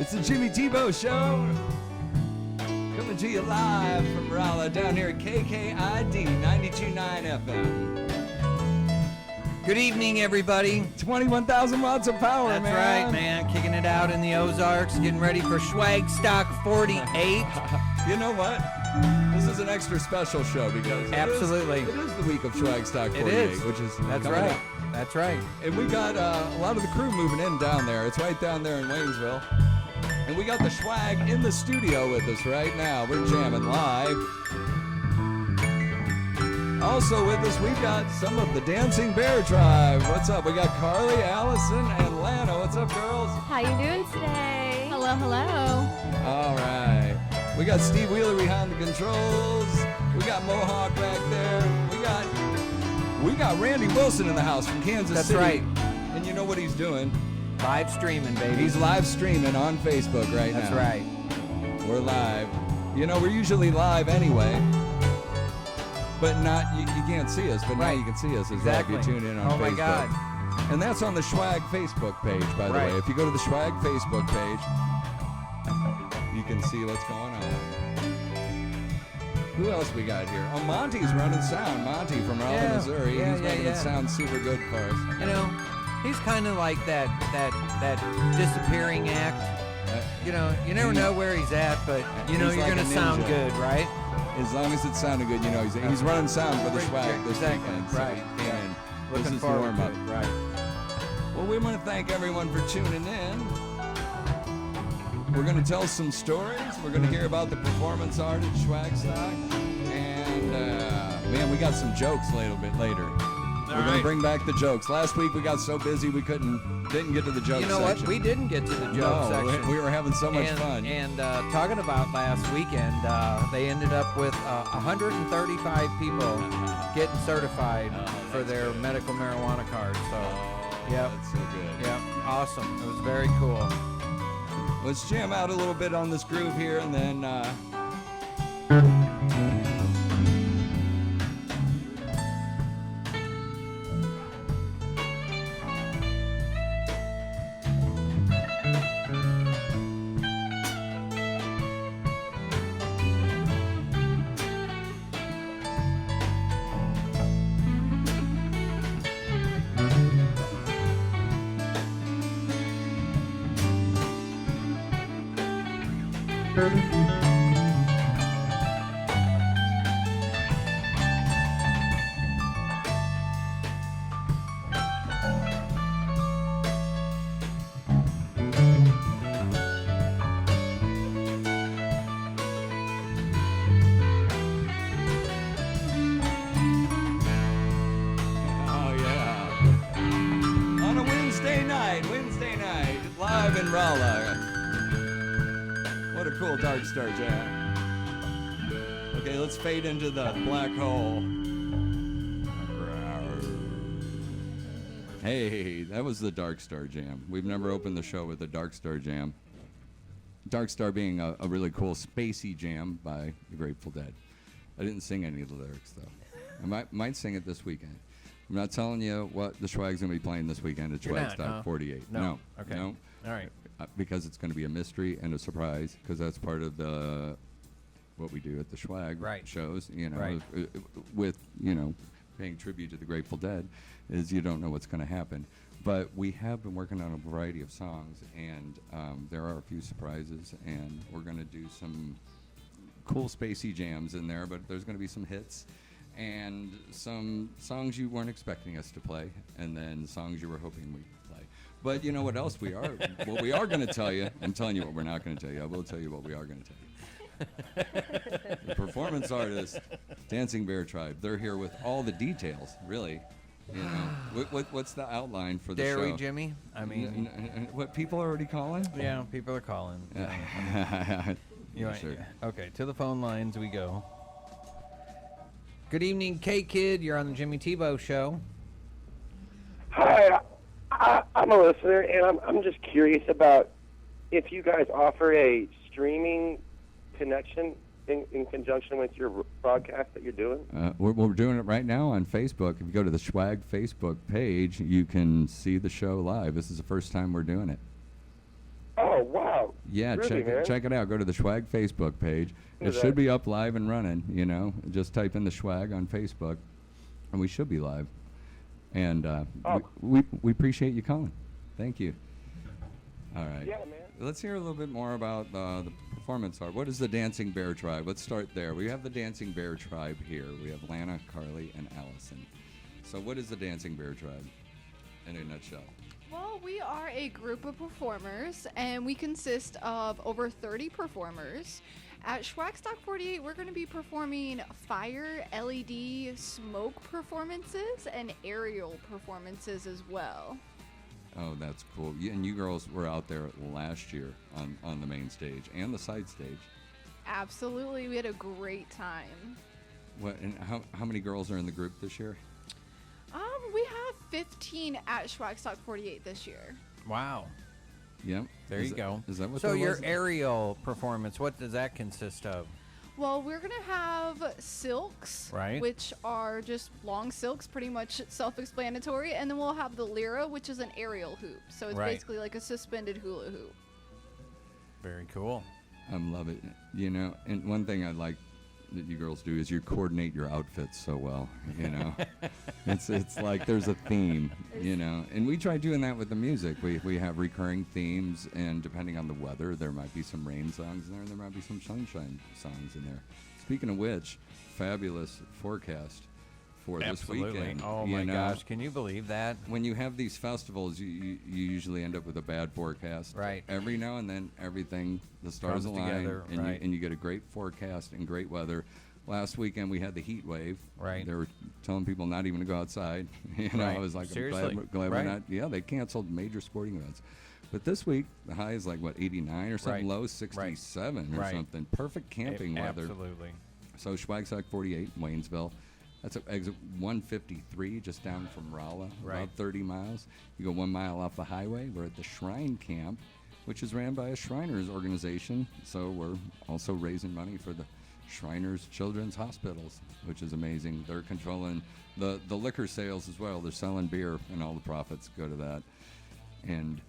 It's the Jimmy Tebeau Show. Coming to you live from Rolla down here at KKID 92.9 FM. Good evening, everybody. 21,000 watts of power, That's man. right, man. Kicking it out in the Ozarks, getting ready for Schwag Stock 48. You know what? This is an extra special show because Absolutely. it is the week of Schwag Stock 48, It is. which is That's coming right. up. That's right. And we got a lot of the crew moving in down there. It's right down there in Waynesville. And we got the Schwag in the studio with us right now. We're jamming live. Also with us, we've got some of the Dancing Bear Tribe. What's up? We got Carly, Allison, and Lana. What's up, girls? How you doing today? Hello, hello. All right. We got Steve Wheeler behind the controls. We got Mohawk back there. We got Randy Wilson in the house from Kansas That's City. right. And you know what he's doing? Live streaming, baby. He's live streaming on Facebook right That's now. right. We're live. You know, we're usually live anyway. But not, you can't see us, but now Right. you can see us as Exactly. well if you tune in on Facebook. Oh, my God. And that's on the Schwag Facebook page, by the Right. way. If you go to the Schwag Facebook page, you can see what's going on. Who else we got here? Oh, Monty's running sound. Monty from Rolla, Yeah. Missouri. Yeah, He's yeah, making yeah. it sound super good for us. You know, he's kind of like that disappearing act. You know, you never know where he's at, but you know He's you're like going a to sound ninja. good, right? As long as it sounded good, you know, he's running sound for the Schwag this Exactly. weekend. So Right. he Yeah. can. This Looking is the forward to warm-up. it. Right. Well, we want to thank everyone for tuning in. We're going to tell some stories. We're going to hear about the performance art at Schwag Stock. And, man, we got some jokes a little bit later. We're going to bring back the jokes. Last week we got so busy we didn't get to the joke section. You know what? We didn't get to the joke section. We were having so much fun. And talking about last weekend, they ended up with 135 people getting certified for their medical marijuana card. So, yep. That's so good. Yep, awesome. It was very cool. Let's jam out a little bit on this groove here, and then oh yeah, on a Wednesday night, live in Rolla. What a cool Dark Star jam. Okay, let's fade into the black hole. Hey, that was the Dark Star jam. We've never opened the show with a Dark Star jam. Dark Star being a really cool spacey jam by the Grateful Dead. I didn't sing any of the lyrics though. I might sing it this weekend. I'm not telling you what the Schwag's gonna be playing this weekend at You're Schwag not, Stock huh? 48. No. No. Okay. No. All right. Because it's going to be a mystery and a surprise, because that's part of the what we do at the Schwag Right. shows. You know, Right. with paying tribute to the Grateful Dead, is you don't know what's going to happen. But we have been working on a variety of songs, and there are a few surprises, and we're going to do some cool spacey jams in there. But there's going to be some hits and some songs you weren't expecting us to play, and then songs you were hoping we'd play. But you know what else we are? What we are going to tell you, I'm telling you what we're not going to tell you. I will tell you what we are going to tell you. The performance artist, Dancing Bear Tribe, they're here with all the details, really. You know, what's the outline for the Dare show? we, Jimmy? I mean, What people are already calling? yeah, people are calling. Sure. Okay, to the phone lines we go. Good evening, K-Kid. You're on the Jimmy Tebeau Show. Hi, I'm a listener, and I'm just curious about if you guys offer a streaming connection in conjunction with your broadcast that you're doing. We're doing it right now on Facebook. If you go to the Schwag Facebook page, you can see the show live. This is the first time we're doing it. Oh, Oh, wow. Yeah, Really, man? check it out. Go to the Schwag Facebook page. It Look at should that. be up live and running. Just type in the Schwag on Facebook, and we should be live. And Oh. we appreciate you calling. Thank you. All right. Yeah, man. Let's hear a little bit more about the performance art. What is the Dancing Bear Tribe? Let's start there. We have the Dancing Bear Tribe here. We have Lana, Carly, and Allison. So what is the Dancing Bear Tribe in a nutshell? Well, we are a group of performers, and we consist of over 30 performers. At Schwag 48, we're going to be performing fire, LED, smoke performances, and aerial performances as well. Oh, that's cool. And you girls were out there last year on the main stage and the side stage. Absolutely, we had a great time. What and how many girls are in the group this year? We have 15 at Schwag 48 this year. Wow. Yep. There you go. Is that what So that your was? aerial performance, what does that consist of? Well, we're going to have silks, Right. which are just long silks, pretty much self-explanatory. And then we'll have the lyra, which is an aerial hoop. So it's Right. basically like a suspended hula hoop. Very cool. I love it. And one thing I like that you girls do is you coordinate your outfits so well. It's like there's a theme. And we try doing that with the music. We have recurring themes, and depending on the weather, there might be some rain songs in there, and there might be some sunshine songs in there. Speaking of which, fabulous forecast for this weekend. Oh my gosh, can you believe that? When you have these festivals, you usually end up with a bad forecast. Right. Every now and then, the stars Comes align, together, and, right. you get a great forecast and great weather. Last weekend, we had the heat wave. Right. They were telling people not even to go outside. Right. I was like, Seriously. I'm glad Right. we're not. Yeah, they canceled major sporting events. But this week, the high is like, 89 or something, Right. low 67 or Right. something. Perfect camping weather. Absolutely. So Schwag 48, Waynesville. That's at exit 153, just down from Rolla, Right. about 30 miles. You go 1 mile off the highway. We're at the Shrine Camp, which is ran by a Shriners organization. So we're also raising money for the Shriners Children's Hospitals, which is amazing. They're controlling the liquor sales as well. They're selling beer, and all the profits go to that. And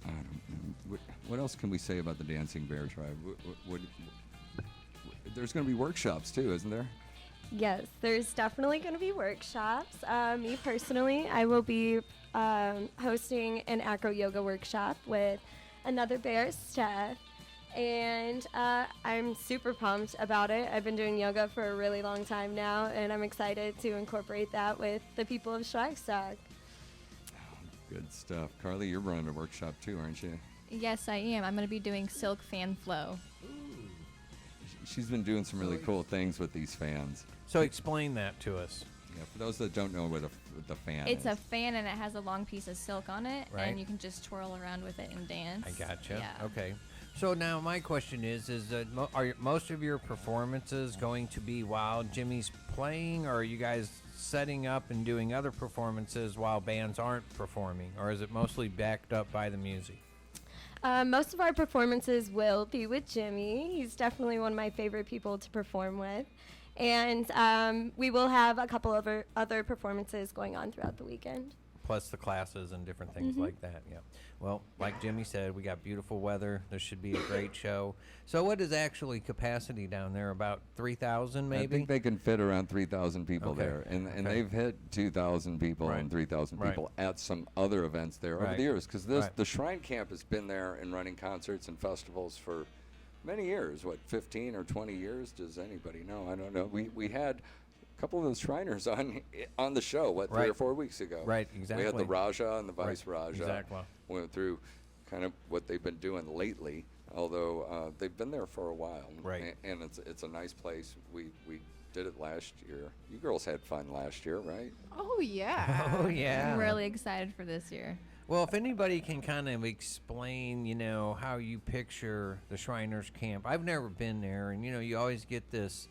I don't know. What else can we say about the Dancing Bear Tribe? There's going to be workshops too, isn't there? Yes, there's definitely going to be workshops. Me personally, I will be hosting an acro yoga workshop with another bear, Steph, and I'm super pumped about it. I've been doing yoga for a really long time now, and I'm excited to incorporate that with the people of Schwagstock. Good stuff. Carly, you're running a workshop too, aren't you? Yes, I am. I'm going to be doing silk fan flow. She's been doing some really cool things with these fans. So explain that to us. Yeah, for those that don't know what the fan It's is. a fan and it has a long piece of silk on it, Right. and you can just twirl around with it and dance. I gotcha. Yeah. Okay. So now my question is are most of your performances going to be while Jimmy's playing, or are you guys setting up and doing other performances while bands aren't performing, or is it mostly backed up by the music? Most of our performances will be with Jimmy. He's definitely one of my favorite people to perform with. And we will have a couple of other performances going on throughout the weekend. Plus the classes and different things like that. Yeah. Well, like Jimmy said, we got beautiful weather. This should be a great show. So what is actually capacity down there? About 3,000 maybe? I think they can fit around 3,000 people Okay. there. And Okay. they've hit 2,000 people Right. and 3,000 Right. people at some other events there over Right. the years. Because Right. the Shrine Camp has been there and running concerts and festivals for many years. What, 15 or 20 years? Does anybody know? I don't know. We had a couple of those Shriners on the show, 3 or Right. 4 weeks ago. Right, We had the exactly. Raja and the Vice Right, Raja. exactly. Went through kind of what they've been doing lately, although they've been there for a while. Right. And it's a nice place. We did it last year. You girls had fun last year, right? Oh, yeah. Oh, yeah. I'm really excited for this year. Well, if anybody can kind of explain, how you picture the Shriners Camp. I've never been there, and, you always get this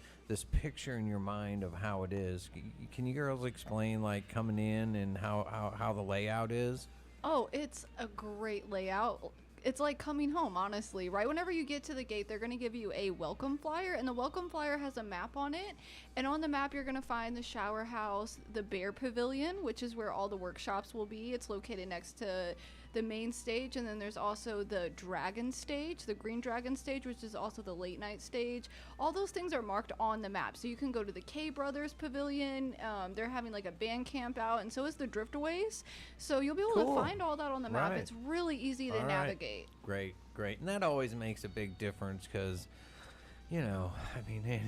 picture in your mind of how it is. Can you girls explain, like, coming in and how the layout is? Oh, it's a great layout. It's like coming home, honestly. Right whenever you get to the gate, they're going to give you a welcome flyer, and the welcome flyer has a map on it. And on the map, you're going to find the shower house, the bear pavilion, which is where all the workshops will be. It's located next to the main stage, and then there's also the dragon stage, the green dragon stage, which is also the late night stage. All those things are marked on the map, so you can go to the K Brothers Pavilion. They're having like a band camp out, and so is the Driftaways. So you'll be able Cool. to find all that on the map. Right. It's really easy to All right. navigate. Great, great. And that always makes a big difference because, you know, I mean, hey,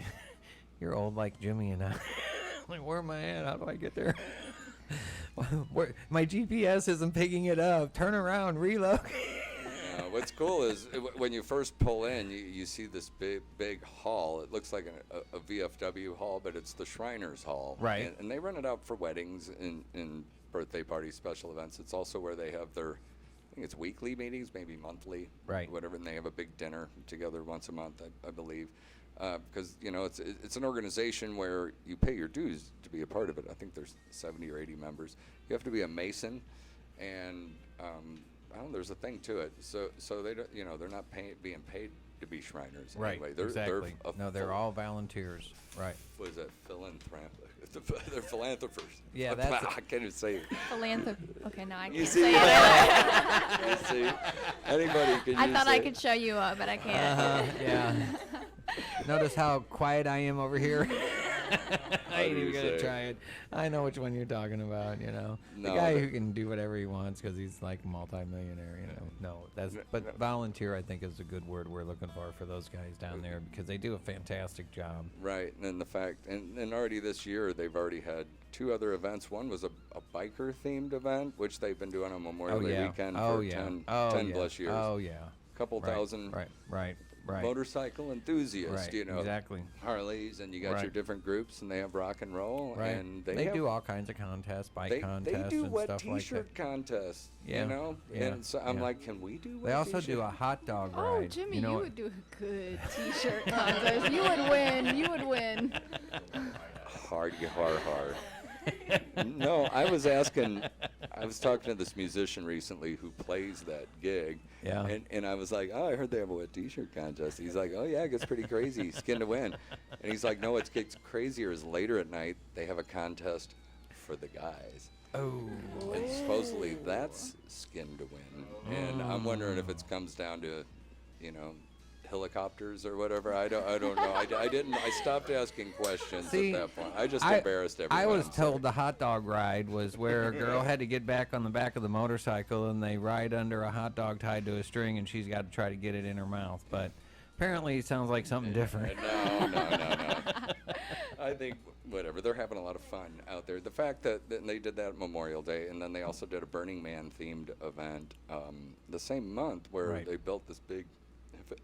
you're old like Jimmy and I. Like, where am I at? How do I get there? Where, my GPS isn't picking it up. Turn around, relocate. What's cool is when you first pull in, you see this big hall. It looks like a VFW hall, but it's the Shriners Hall. Right. And they run it out for weddings and birthday parties, special events. It's also where they have their, I think it's weekly meetings, maybe monthly, Right. whatever. And they have a big dinner together once a month, I believe. Because you know it's an organization where you pay your dues to be a part of it. I think there's 70 or 80 members. You have to be a Mason, and I don't know, there's a thing to it. So they don't, you know, they're not being paid to be Shriners. Right, Anyway. They're exactly. No, they're full- all volunteers. Right. What is that? Philanthropic. They're philanthropers. Yeah, that's I can't even say it. Philanthropy. Okay, no, I You can't see, say it. you see, anybody can. I use thought I it. could show you up, but I can't. Yeah. Notice how quiet I am over here. I ain't do even you gonna say? try it. I know which one you're talking about. You know, the No, guy but- who can do whatever he wants because he's like multimillionaire. You know, no, that's but volunteer. I think is a good word we're looking for those guys down there because they do a fantastic job. Right, and then the fact, and already this year they've already had 2 other events. One was a biker themed event, which they've been doing on Memorial Day weekend for 10 plus years. Oh yeah. Couple Right, thousand Right. motorcycle enthusiasts, Right, you know, exactly. Harleys, and you got your Right. different groups, and they have rock and roll, Right. and They have, do all kinds of contests, bike they contests, do and wet stuff like T-shirt that. contests, Yeah, you know, yeah, and so I'm yeah. like, can we do? They wet also do T-shirt? a hot dog ride. Oh, Jimmy, you know, would do a good T-shirt contest. You would win. You would win. Hard. No, I was talking to this musician recently who plays that gig. Yeah. And I was like, oh, I heard they have a wet T-shirt contest. He's like, oh yeah, it gets pretty crazy, skin to win. And he's like, no, what gets crazier is later at night they have a contest for the guys. Oh. And supposedly that's skin to win. And I'm wondering if it comes down to, you know, helicopters or whatever. I don't know. I stopped asking questions See, at that point. I just embarrassed everyone. I was I'm told sorry. the hot dog ride was where a girl had to get back on the back of the motorcycle and they ride under a hot dog tied to a string and she's got to try to get it in her mouth. But apparently it sounds like something different. No. I think whatever. They're having a lot of fun out there. The fact that they did that at Memorial Day, and then they also did a Burning Man themed event the same month where Right. they built this big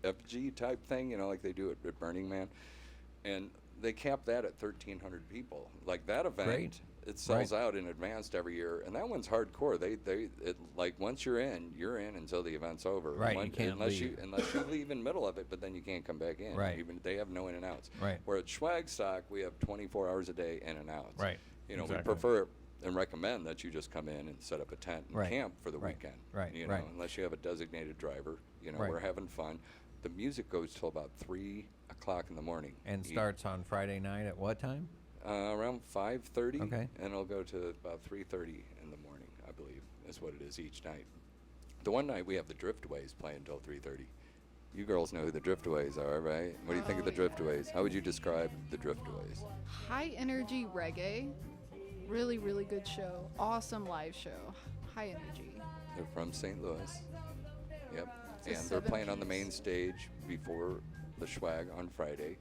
FG type thing, you know, like they do at Burning Man, and they capped that at 1,300 people. Like that event, Great. it sells Right. out in advance every year, and that one's hardcore. It like once you're in until the event's over. Right, you can't unless leave. unless you leave in the middle of it, but then you can't come back in. Right. Even they have no in and outs. Right. Where at Schwag Stock we have 24 hours a day in and outs. Right. You know, Exactly. we prefer and recommend that you just come in and set up a tent and Right. camp for the Right. weekend. Right. You know, Right. unless you have a designated driver. You know, Right. we're having fun. The music goes till about 3 o'clock in the morning. And E- starts on Friday night at what time? around 5:30. Okay. And it'll go to about 3:30 in the morning, I believe, is what it is each night. The one night we have the Driftways playing until 3:30. You girls know who the Driftways are, right? What do you think of the Driftways? How would you describe the Driftways? High energy reggae. Really, really good show. Awesome live show. High energy. They're from St. Louis. Yep. It's a And they're playing on the 7-piece. main stage before the Schwag on Friday.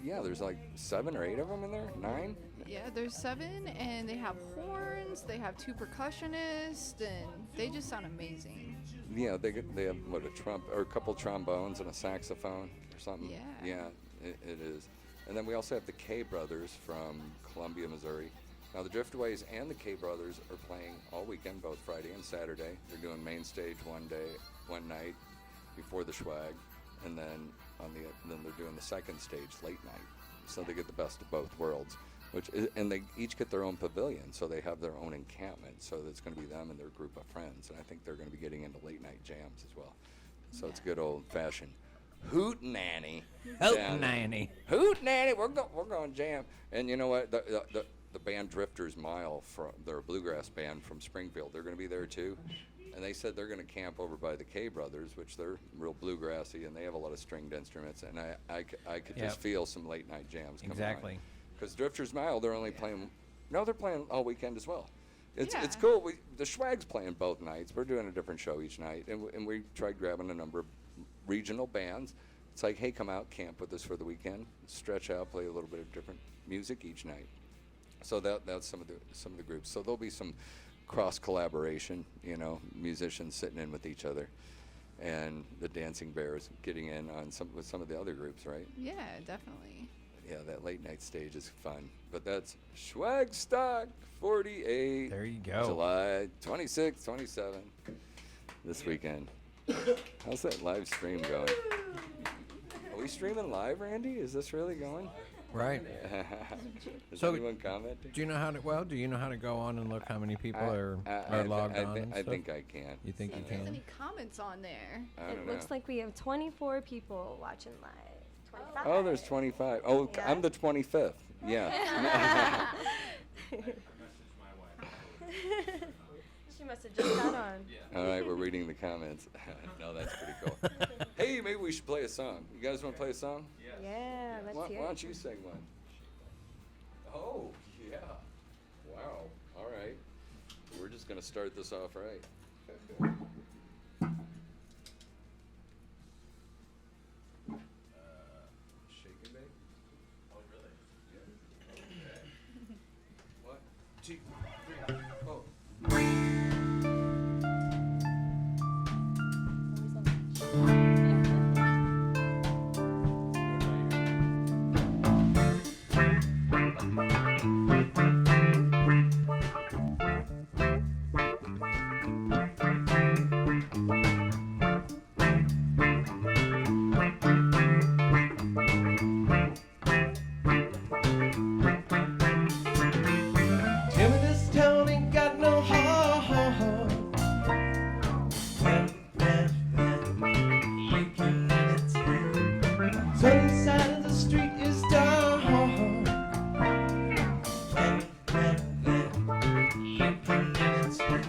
Yeah, there's like 7 or 8 of them in there. 9. Yeah, there's 7, and they have horns. They have 2 percussionists, and they just sound amazing. Yeah, they have what, a couple trombones and a saxophone or something. Yeah. Yeah, it is. And then we also have the K Brothers from Columbia, Missouri. Now the Driftways and the K Brothers are playing all weekend, both Friday and Saturday. They're doing main stage one night before the Schwag, and then then they're doing the second stage late night. So they get the best of both worlds. And they each get their own pavilion, so they have their own encampment. So it's going to be them and their group of friends, and I think they're going to be getting into late night jams as well. So it's good old fashioned hoot nanny. Hootenanny. Hoot nanny. We're going jam. And you know what? The band Drifters Mile, they're a bluegrass band from Springfield. They're going to be there too. and they said they're going to camp over by the K Brothers, which they're real bluegrassy, and they have a lot of stringed instruments. And I could Yep. just feel some late night jams coming Exactly. Because Drifters Mile, they're only playing. No, they're playing all weekend as well. It's Yeah. cool. The Schwag's playing both nights. We're doing a different show each night, and we tried grabbing a number of regional bands. It's like, hey, come out, camp with us for the weekend, stretch out, play a little bit of different music each night. So that's some of the groups. So there'll be some cross collaboration, musicians sitting in with each other, and the Dancing Bears getting in on with some of the other groups, right? Yeah, definitely. Yeah, that late night stage is fun. But that's Schwag Stock 48. There you go. July 26, 27 this weekend. How's that live stream going? Are we streaming live, Randy? Is this really going? Right. Is So, anyone commenting? Do you know how to go on and look how many people are logged on and I stuff? think I can. You think you If there's can? any comments on there. I It don't looks know. like we have 24 people watching live. 25. Oh, there's 25. Oh, Yeah. I'm the 25th. Yeah. She must have just got on. All right, we're reading the comments. No, that's pretty cool. Hey, maybe we should play a song. You guys want to play a song? Yeah, let's Why hear don't it. you sing one? Oh, yeah. Wow. All right. We're just going to start this off right. Shake and bake? Oh, really? Yeah. Okay. 1, 2, 3, 4. Tell me this town ain't got no heart. You can never tell. Sunny side of the street is dark. You can never tell.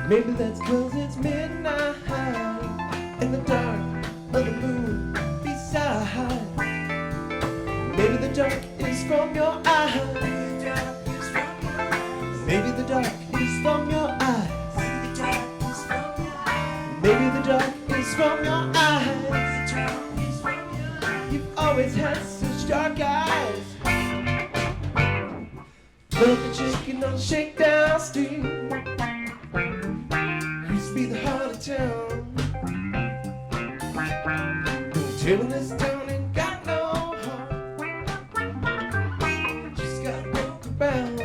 Maybe that's 'cause it's midnight and the dark of the moon beside. Maybe the dark is from your eyes. Maybe the dark is from your eyes. Maybe the dark is from your eyes. You've always had such dark eyes. Love the chicken on Shakedown Street. Used to be the heart of town. Till this town ain't got no heart. Just gotta walk around.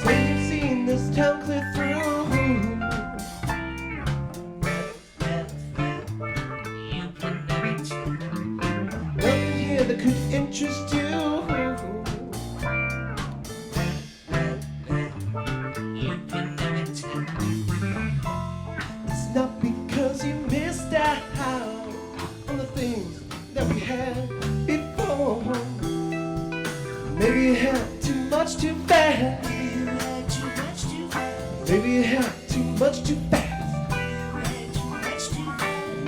So you've seen this town clear through. Nothing here that could interest you. It's not because you missed out on the things that we had before. Maybe you had too much too fast. Maybe you had too much too fast.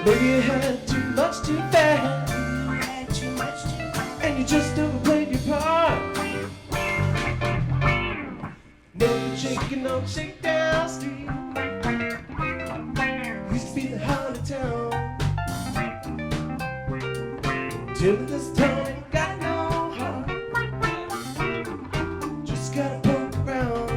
Maybe you had too much too fast. And you just overplayed your part. Never shaking on Shakedown Street. Used to be the heart of town. Till this town ain't got no heart. Just gotta poke around.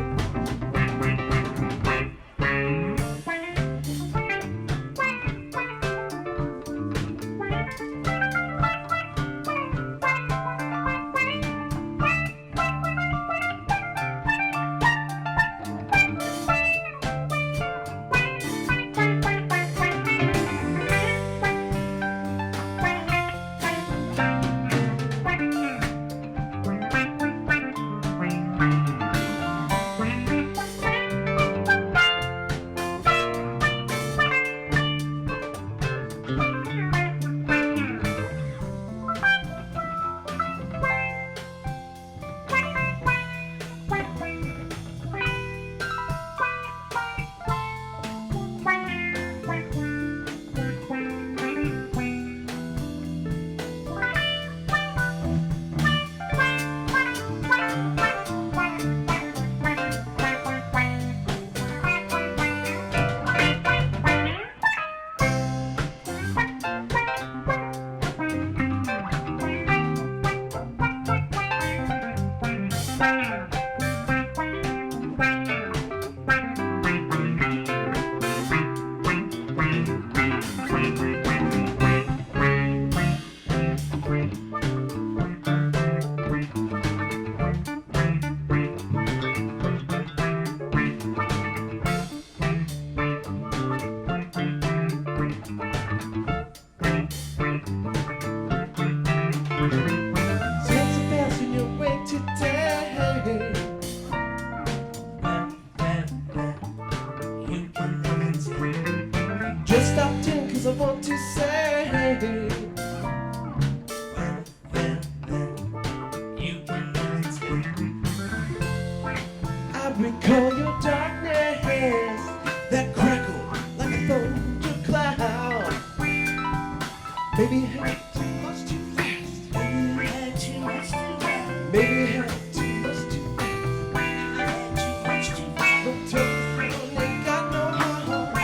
what we call your darkness, that crackle like a thundercloud. Maybe you had too much too fast. Maybe you had too much too fast. Maybe you had too much too fast. No telephone ain't got no heart,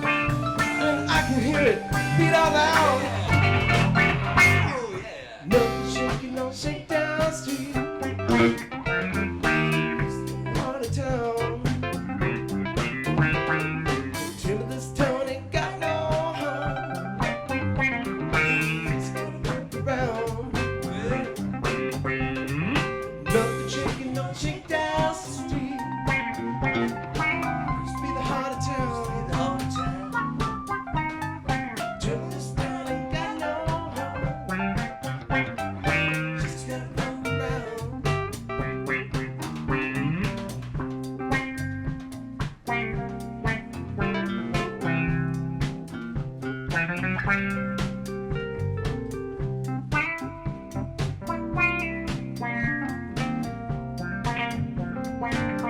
and I can hear it beat out loud. Nothing shaking on Shakedown Street. It's the heart of town. Till this town ain't got no heart. It's gonna move around. Nothing shaking on Shakedown Street. Used to be the heart of town. Till this town ain't got no heart. Just gotta move around. Wow.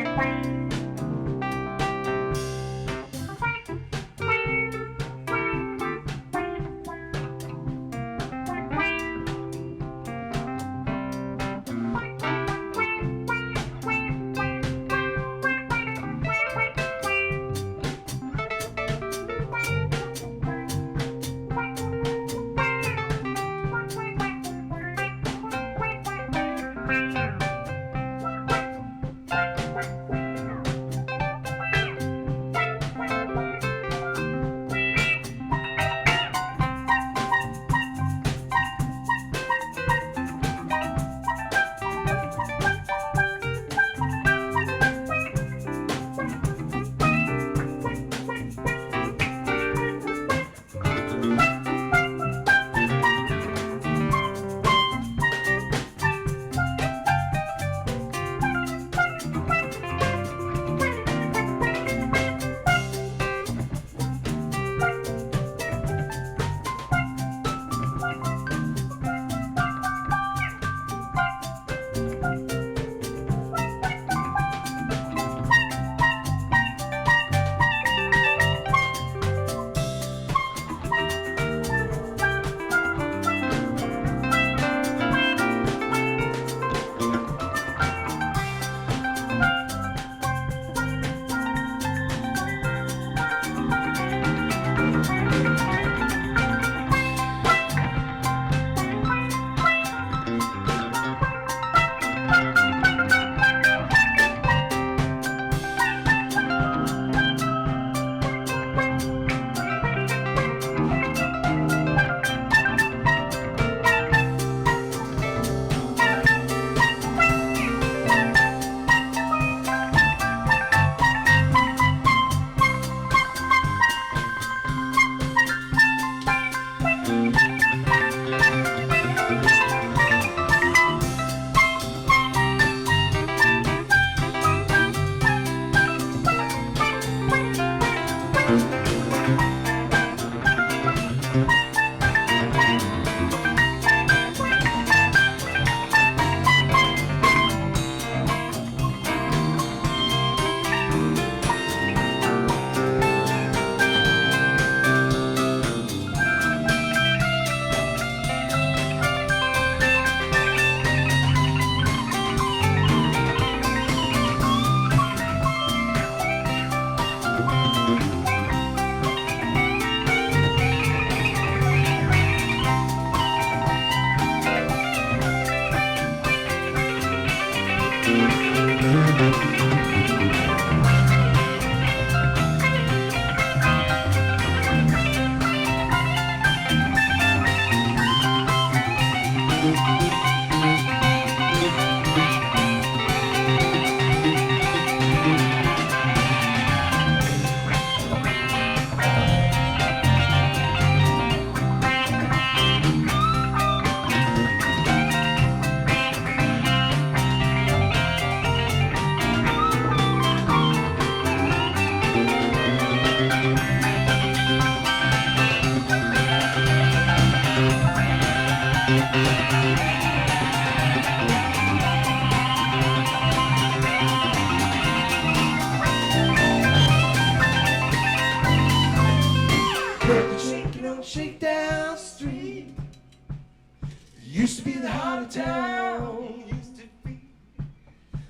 to be the heart of town. Used to be.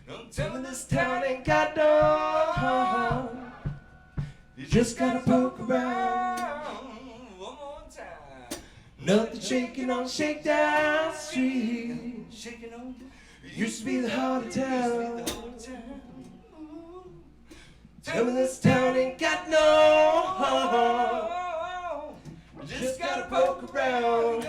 Don't tell me this town ain't got no heart. You just gotta poke around one more time. Nothing shaking on Shakedown Street. Shaking on. Used to be the heart of town. Tell me this town ain't got no heart. Just gotta poke around.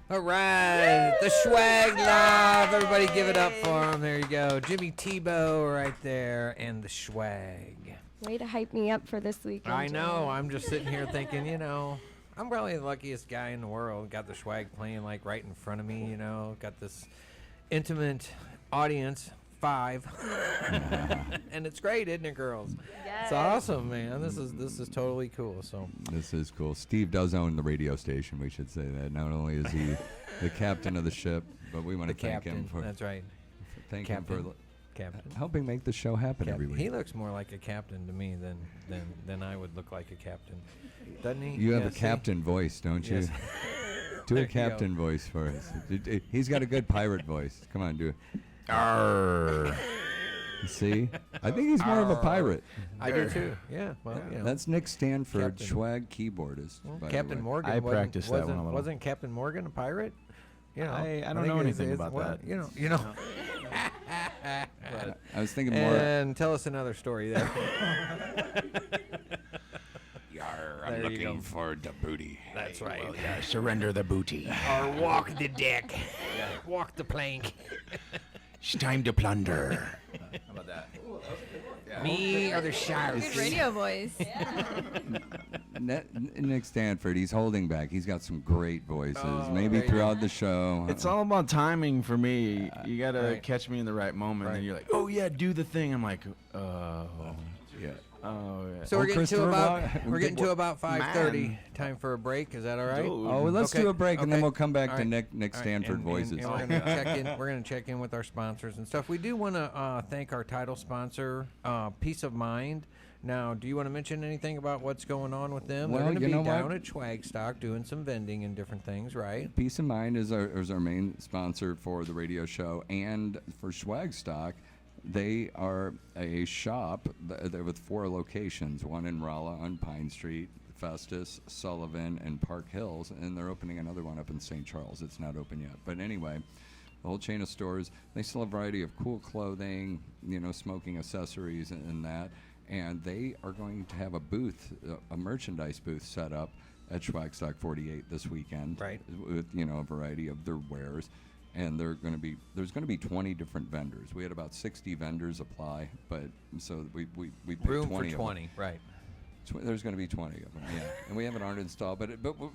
All right, the Schwag live. Everybody give it up for him. There you go. Jimmy Tebeau right there and the Schwag. Way to hype me up for this weekend. I know. Jen. I'm just sitting here thinking, I'm probably the luckiest guy in the world. Got the Schwag playing like right in front of me, Got this intimate audience, 5. And it's great, isn't it, girls? Yes. It's awesome, man. This is totally cool. So This is cool. Steve does own the radio station. We should say that. Not only is he the captain of the ship, but we want the to thank captain. him for That's right. thank him for Captain. helping make the show happen every week. He looks more like a captain to me than I would look like a captain, doesn't he? You have Yeah, a see? captain voice, don't you? Yes. Do There a you go. captain voice for us. He's got a good pirate voice. Come on, do it. Arr. See? I think he's more of a pirate. I do too. Yeah. Well, That's Nick Stanford, Captain. Schwag keyboardist. by the Captain way. Morgan. I wasn't- practiced that one a wasn't- little. Wasn't Captain Morgan a pirate? I don't think know it anything is- about well, that. I was thinking more. And tell us another story there. Yar, There you go. for the booty. That's right. Surrender the booty. Or walk the deck. Walk the plank. It's time to plunder. How about that? Me or the sharks? Good radio voice. Nick Stanford, he's holding back. He's got some great voices. Maybe there you throughout the show. It's all about timing for me. You gotta Right. catch me in the right moment, Right. and you're like, "Oh yeah, do the thing." I'm like, Yeah. "Oh yeah." So we're getting to Christopher about Vaughn- we're getting to about 5:30. Man. Time for a break. Is that all right? Dude. Oh, well, let's Okay, do a break and then okay. we'll come back All to right. Nick All right, Stanford and voices. we're gonna check in. We're gonna check in with our sponsors and stuff. We do want to thank our title sponsor, Peace of Mind. Now, do you want to mention anything about what's going on with them? Well, They're going to you be know down what? at Schwagstock doing some vending and different things, right? Peace of Mind is our main sponsor for the radio show and for Schwagstock. They are a shop with 4 locations, one in Rolla on Pine Street, Festus, Sullivan, and Park Hills, and they're opening another one up in St. Charles. It's not open yet. But anyway, the whole chain of stores, they sell a variety of cool clothing, smoking accessories and that. And they are going to have a booth, a merchandise booth set up at Schwagstock 48 this weekend. Right. With, a variety of their wares. And there's going to be 20 different vendors. We had about 60 vendors apply, but so we picked Room 20 for of them. 20, right? There's going to be 20 of them, yeah. And we haven't already installed, but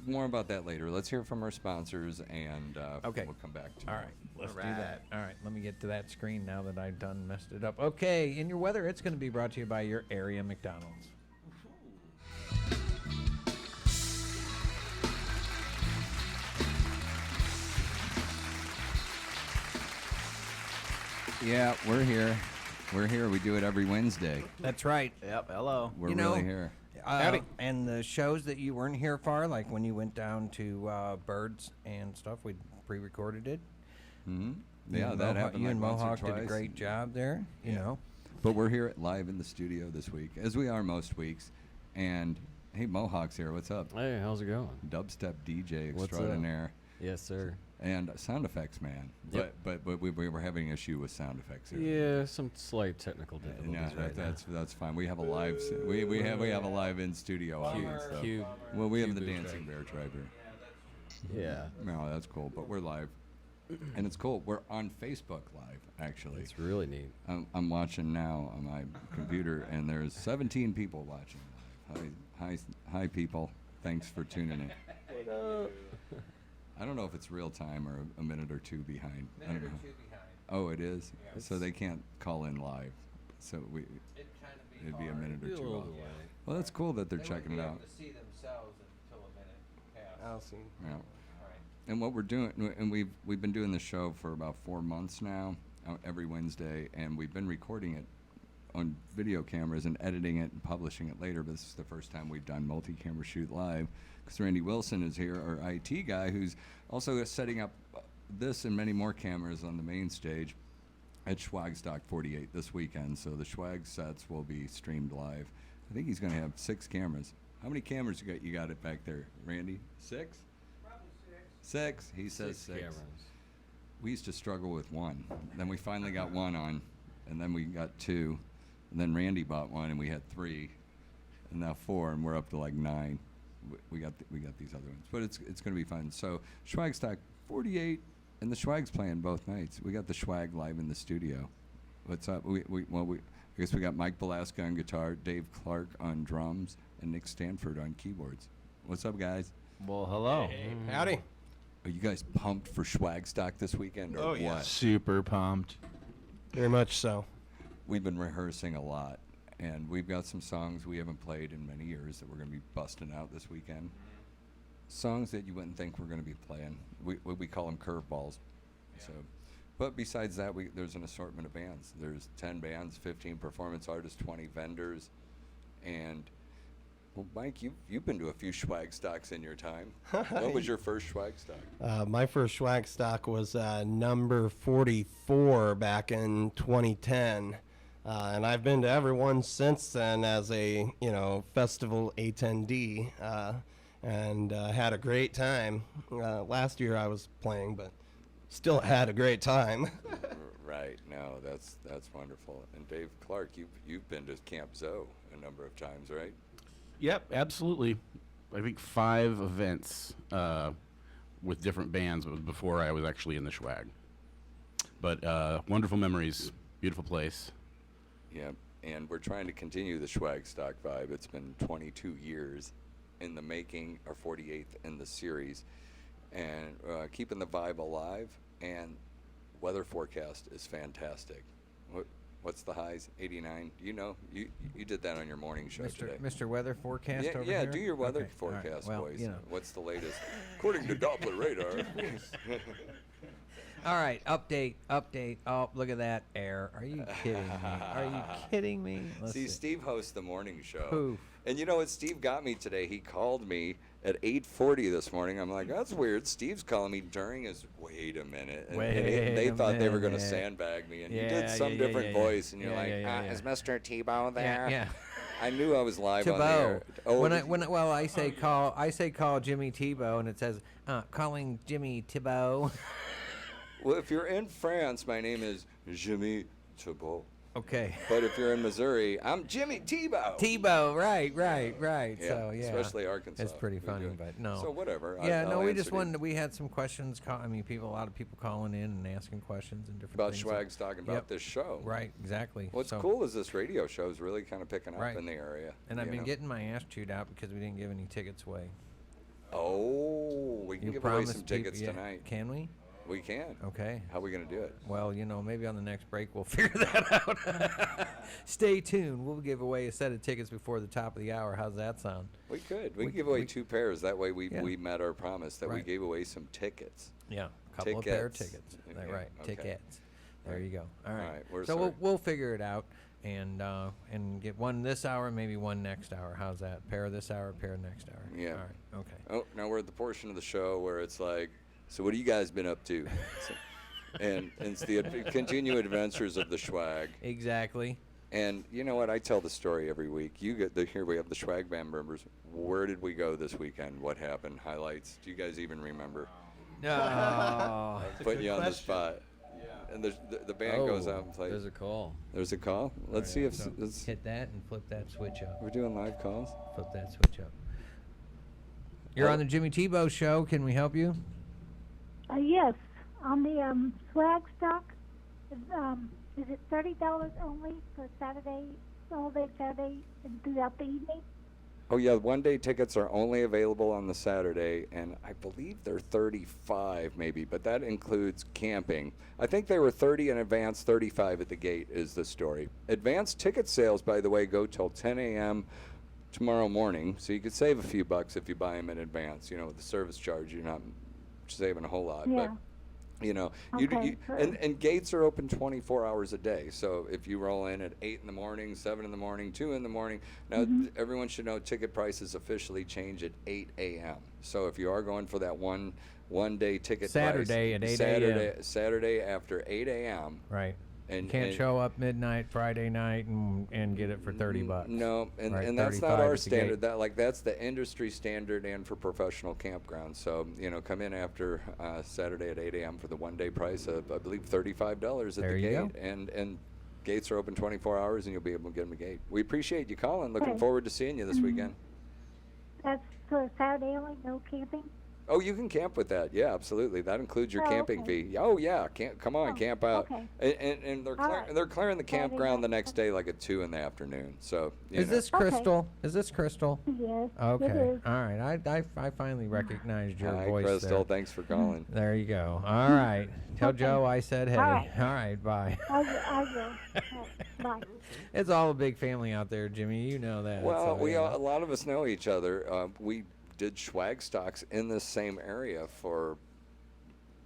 more about that later. Let's hear from our sponsors, and Okay. we'll come back to All it. right, let's do that. All right, let me get to that screen now that I've done messed it up. Okay, in your weather, it's going to be brought to you by your area McDonald's. Yeah, we're here. We're here. We do it every Wednesday. That's right. Yep. Hello. We're You know, really here. And the shows that you weren't here for, like when you went down to Birds and stuff, we pre-recorded it. Mm-hmm. You Yeah, and that Mohawk- happened You like and once or Mohawk did a twice. great job there. You know. But we're here live in the studio this week, as we are most weeks. And hey, Mohawk's here. What's up? Hey, how's it going? Dubstep DJ What's up? extraordinaire. Yes, sir. And sound effects man. Yep. But we were having an issue with sound effects here. Yeah, some slight technical No, difficulties right now. that's fine. We have a live we have a live in studio audience though. Cube. Well, we have Cube the boot dancing track. bear tribe here. Yeah, No, that's cool. But we're live, and it's cool. We're on Facebook Live actually. it's really neat. I'm watching now on my computer, and there's 17 people watching. Hi, people. Thanks for tuning in. I don't know if it's real time or a minute or two behind. I don't know. Oh, it is. So they can't call in live. So it'd be a minute or Be a two little off. delay. Well, that's cool that they're They checking it wouldn't out. be able to see themselves until a minute passed. I'll see. Yeah. Right. And what we're doing, and we've been doing the show for about 4 months now, every Wednesday, and we've been recording it on video cameras and editing it and publishing it later. But this is the first time we've done multi-camera shoot live, because Randy Wilson is here, our IT guy, who's also setting up this and many more cameras on the main stage at Schwag Stock 48 this weekend. So the Schwag sets will be streamed live. I think he's going to have 6 cameras. How many cameras you got it back there, Randy? 6? Probably 6. 6. He says 6. Cameras. We used to struggle with 1. Then we finally got 1 on, and then we got 2, and then Randy bought 1, and we had 3, and now 4, and we're up to like 9. We got these other ones, but it's going to be fun. So Schwag Stock 48, and the Schwag's playing both nights. We got the Schwag live in the studio. What's up? I guess we got Mike Belasca on guitar, Dave Clark on drums, and Nick Stanford on keyboards. What's up, guys? Well, hello. Howdy. Are you guys pumped for Schwag Stock this weekend, or Oh, what? yeah. Super pumped. Very much so. We've been rehearsing a lot, and we've got some songs we haven't played in many years that we're going to be busting out this weekend. Songs that you wouldn't think we're going to be playing. We call them curveballs. So, but besides that, there's an assortment of bands. There's 10 bands, 15 performance artists, 20 vendors, and well, Mike, you've been to a few Schwag Stocks in your time. What was your first Schwag Stock? My first Schwag stock was number 44 back in 2010. And I've been to every one since then as a, festival attendee, and had a great time. Last year I was playing, but still had a great time. Right. No, that's wonderful. And Dave Clark, you've been to Camp Zoe a number of times, right? Yep, absolutely. I think 5 events with different bands before I was actually in the Schwag. But wonderful memories, beautiful place. Yep. And we're trying to continue the Schwag Stock vibe. It's been 22 years in the making, our 48th in the series, and keeping the vibe alive. And weather forecast is fantastic. What's the highs? 89. You did that on your morning show today. Mr. Weather Forecast over Yeah, here? do your weather Okay, all right. forecast, Well, boys. you know. What's the latest? According to Doppler radar. All right, update. Oh, look at that air. Are you kidding me? Are you kidding me? Let's See, Steve hosts the morning show. Poof. And you know what Steve got me today? He called me at 8:40 this morning. I'm like, that's weird. Steve's calling me during his. Wait a minute. And they thought they were going to sandbag me, and you did some different voice, and you're is Mr. Tebeau there? Yeah. I knew I was live on the Tebeau. air. Oh, I say call Jimmy Tebeau, and it says calling Jimmy Tebeau. well, if you're in France, my name is Jimmy Tebeau. Okay. But if you're in Missouri, I'm Jimmy Tebeau. Tebeau, right. Yeah, So yeah, especially Arkansas. It's pretty We funny, do. but no. So whatever. Yeah, I'll we just answer wanted. We had some questions. A lot of people calling in and asking questions and different about things. Schwag's talking about Yep. this show. Right, exactly. What's So- cool is this radio show is really kind of picking up Right. in the area. And I've you been know? getting my ass chewed out because we didn't give any tickets away. Oh, we can You give away promised some tickets people, yeah. tonight. Can we? We can. Okay. How are we going to do it? Well, maybe on the next break we'll figure that out. Stay tuned. We'll give away a set of tickets before the top of the hour. How's that sound? We could. We can give away 2 pairs. That way we met our promise that we Right. gave away some tickets. Yeah, a couple of pair of Tickets. tickets. Yeah, Right, okay. tickets. There you go. All All right. right, we're So sorry. we'll figure it out and get one this hour, maybe one next hour. How's that? Pair this hour, pair next hour. Yeah. All right. Okay. Oh, now we're at the portion of the show where it's like, so what have you guys been up to? And it's the continued adventures of the Schwag. Exactly. And you know what? I tell the story every week. Here we have the Schwag band members. Where did we go this weekend? What happened? Highlights? Do you guys even remember? No. Putting you on the spot. And the band goes out and plays. There's a call. There's a call. Let's see if So let's, hit that and flip that switch up. we're doing live calls. Flip that switch up. You're on the Jimmy Tebeau show. Can we help you? Yes, on the swag stock, is it $30 only for Saturday, all day Saturday, and throughout the evening? Oh yeah, one-day tickets are only available on the Saturday, and I believe they're 35 maybe, but that includes camping. I think they were 30 in advance, 35 at the gate is the story. Advance ticket sales, by the way, go till 10 a.m. tomorrow morning, so you could save a few bucks if you buy them in advance. You know, with the service charge, you're not saving a whole lot. Yeah. But you know, Okay, sure. and gates are open 24 hours a day. So if you roll in at 8 in the morning, 7 in the morning, 2 in the morning, now everyone should know ticket prices officially change at 8 a.m. So if you are going for that one day ticket Saturday price, at 8 a.m. Saturday after 8 a.m. Right. And You can't show up midnight Friday night and get it for $30. No, and, Right, and that's not 35 our at the gate. standard. That's the industry standard and for professional campgrounds. So come in after Saturday at 8 a.m. for the one day price of I believe $35 at There the you gate, go. and gates are open 24 hours, and you'll be able to get them a gate. We appreciate you calling. Looking Okay. forward to seeing you this weekend. That's for Saturday only, no camping? Oh, you can camp with that. Yeah, absolutely. That includes your Oh, camping okay. fee. Oh, yeah. Come on, Oh, camp out. okay. And they're All right. they're clearing the Saturday campground the night. next day, like at 2 in the afternoon. So Is this Okay. Crystal? Is this Crystal? Yes, Okay. it is. All right. I finally recognized your Hi, voice Crystal. there. Thanks for calling. There you go. All right. Tell Okay. Joe I said hey. All right. All right. Bye. I will. Bye. It's all a big family out there, Jimmy. You know that. Well, so, you know. a lot of us know each other. We did Schwag stocks in this same area for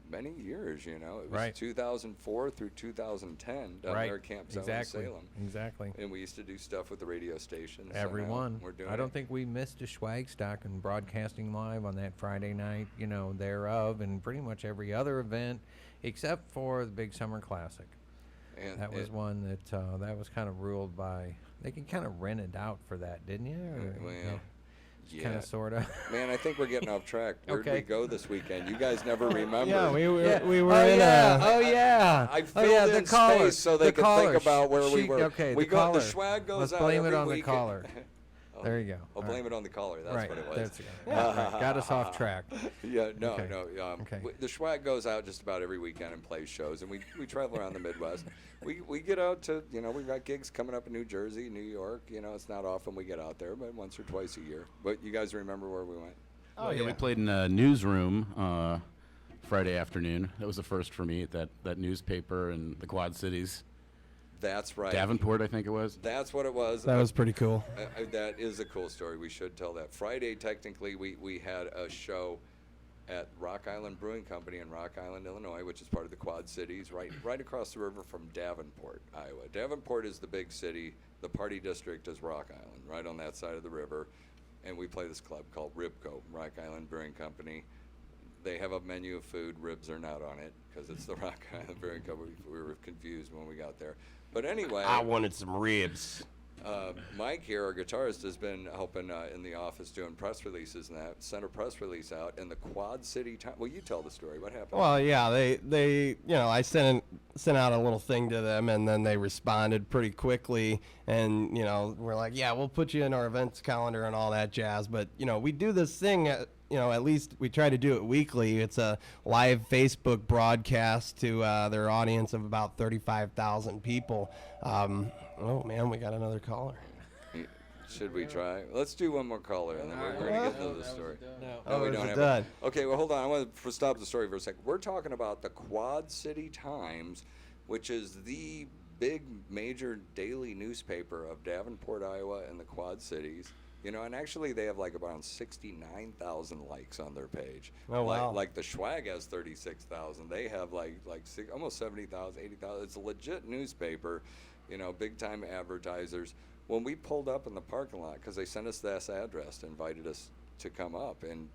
many years. It was Right. 2004 through 2010 down Right. there at Camp Zone Exactly. in Salem. Exactly. And we used to do stuff with the radio station. so now Everyone. we're doing I don't it. think we missed a Schwag stock and broadcasting live on that Friday night, thereof, and pretty much every other event except for the Big Summer Classic. And That was one that was kind of ruled by. They can kind of rent it out for that, didn't you? well, Kind yeah. of, sort of. Man, I think we're getting off track. Where'd we Okay. go this weekend? You guys never remember. Yeah, we were Yeah. we were oh, in yeah. a Oh yeah. I oh filled yeah. in The caller. space so they the could caller. think about where we were. Okay. We the got caller. the Schwag goes Let's out blame it every on the weekend. caller. There you go. I'll All blame right. it on the caller. That's right. what it was. That's right. Got us off track. Yeah, no, Okay. no. Okay. The Schwag goes out just about every weekend and plays shows, and we travel around the Midwest. We get out to, we've got gigs coming up in New Jersey, New York. It's not often we get out there, but once or twice a year. But you guys remember where we went? Oh, yeah, yeah. we played in a newsroom Friday afternoon. That was the first for me at that newspaper in the Quad Cities. That's right. Davenport, I think it was. That's what it was. that was pretty cool. That is a cool story. We should tell that. Friday, technically, we had a show at Rock Island Brewing Company in Rock Island, Illinois, which is part of the Quad Cities, right across the river from Davenport, Iowa. Davenport is the big city. The party district is Rock Island, right on that side of the river. And we play this club called Ribco, Rock Island Brewing Company. They have a menu of food. Ribs are not on it because it's the Rock Island Brewing Company. We were confused when we got there. But anyway, I wanted some ribs. Mike here, our guitarist, has been helping in the office doing press releases and that. Sent a press release out in the Quad City Times. Well, you tell the story. What happened? Well, yeah, they I sent out a little thing to them, and then they responded pretty quickly, and we're like, yeah, we'll put you in our events calendar and all that jazz. But we do this thing. At least we try to do it weekly. It's a live Facebook broadcast to their audience of about 35,000 people. Oh man, we got another caller. Should we try? Let's do one more caller, and then we're going to get into the story. Oh, we is don't it have done? Okay, well, hold on. I want to stop the story for a second. We're talking about the Quad City Times, which is the big major daily newspaper of Davenport, Iowa, and the Quad Cities. And actually they have like around 69,000 likes on their page. Oh, wow. Like the Schwag has 36,000. They have almost 70,000, 80,000. It's a legit newspaper, big time advertisers. When we pulled up in the parking lot, because they sent us this address, invited us to come up and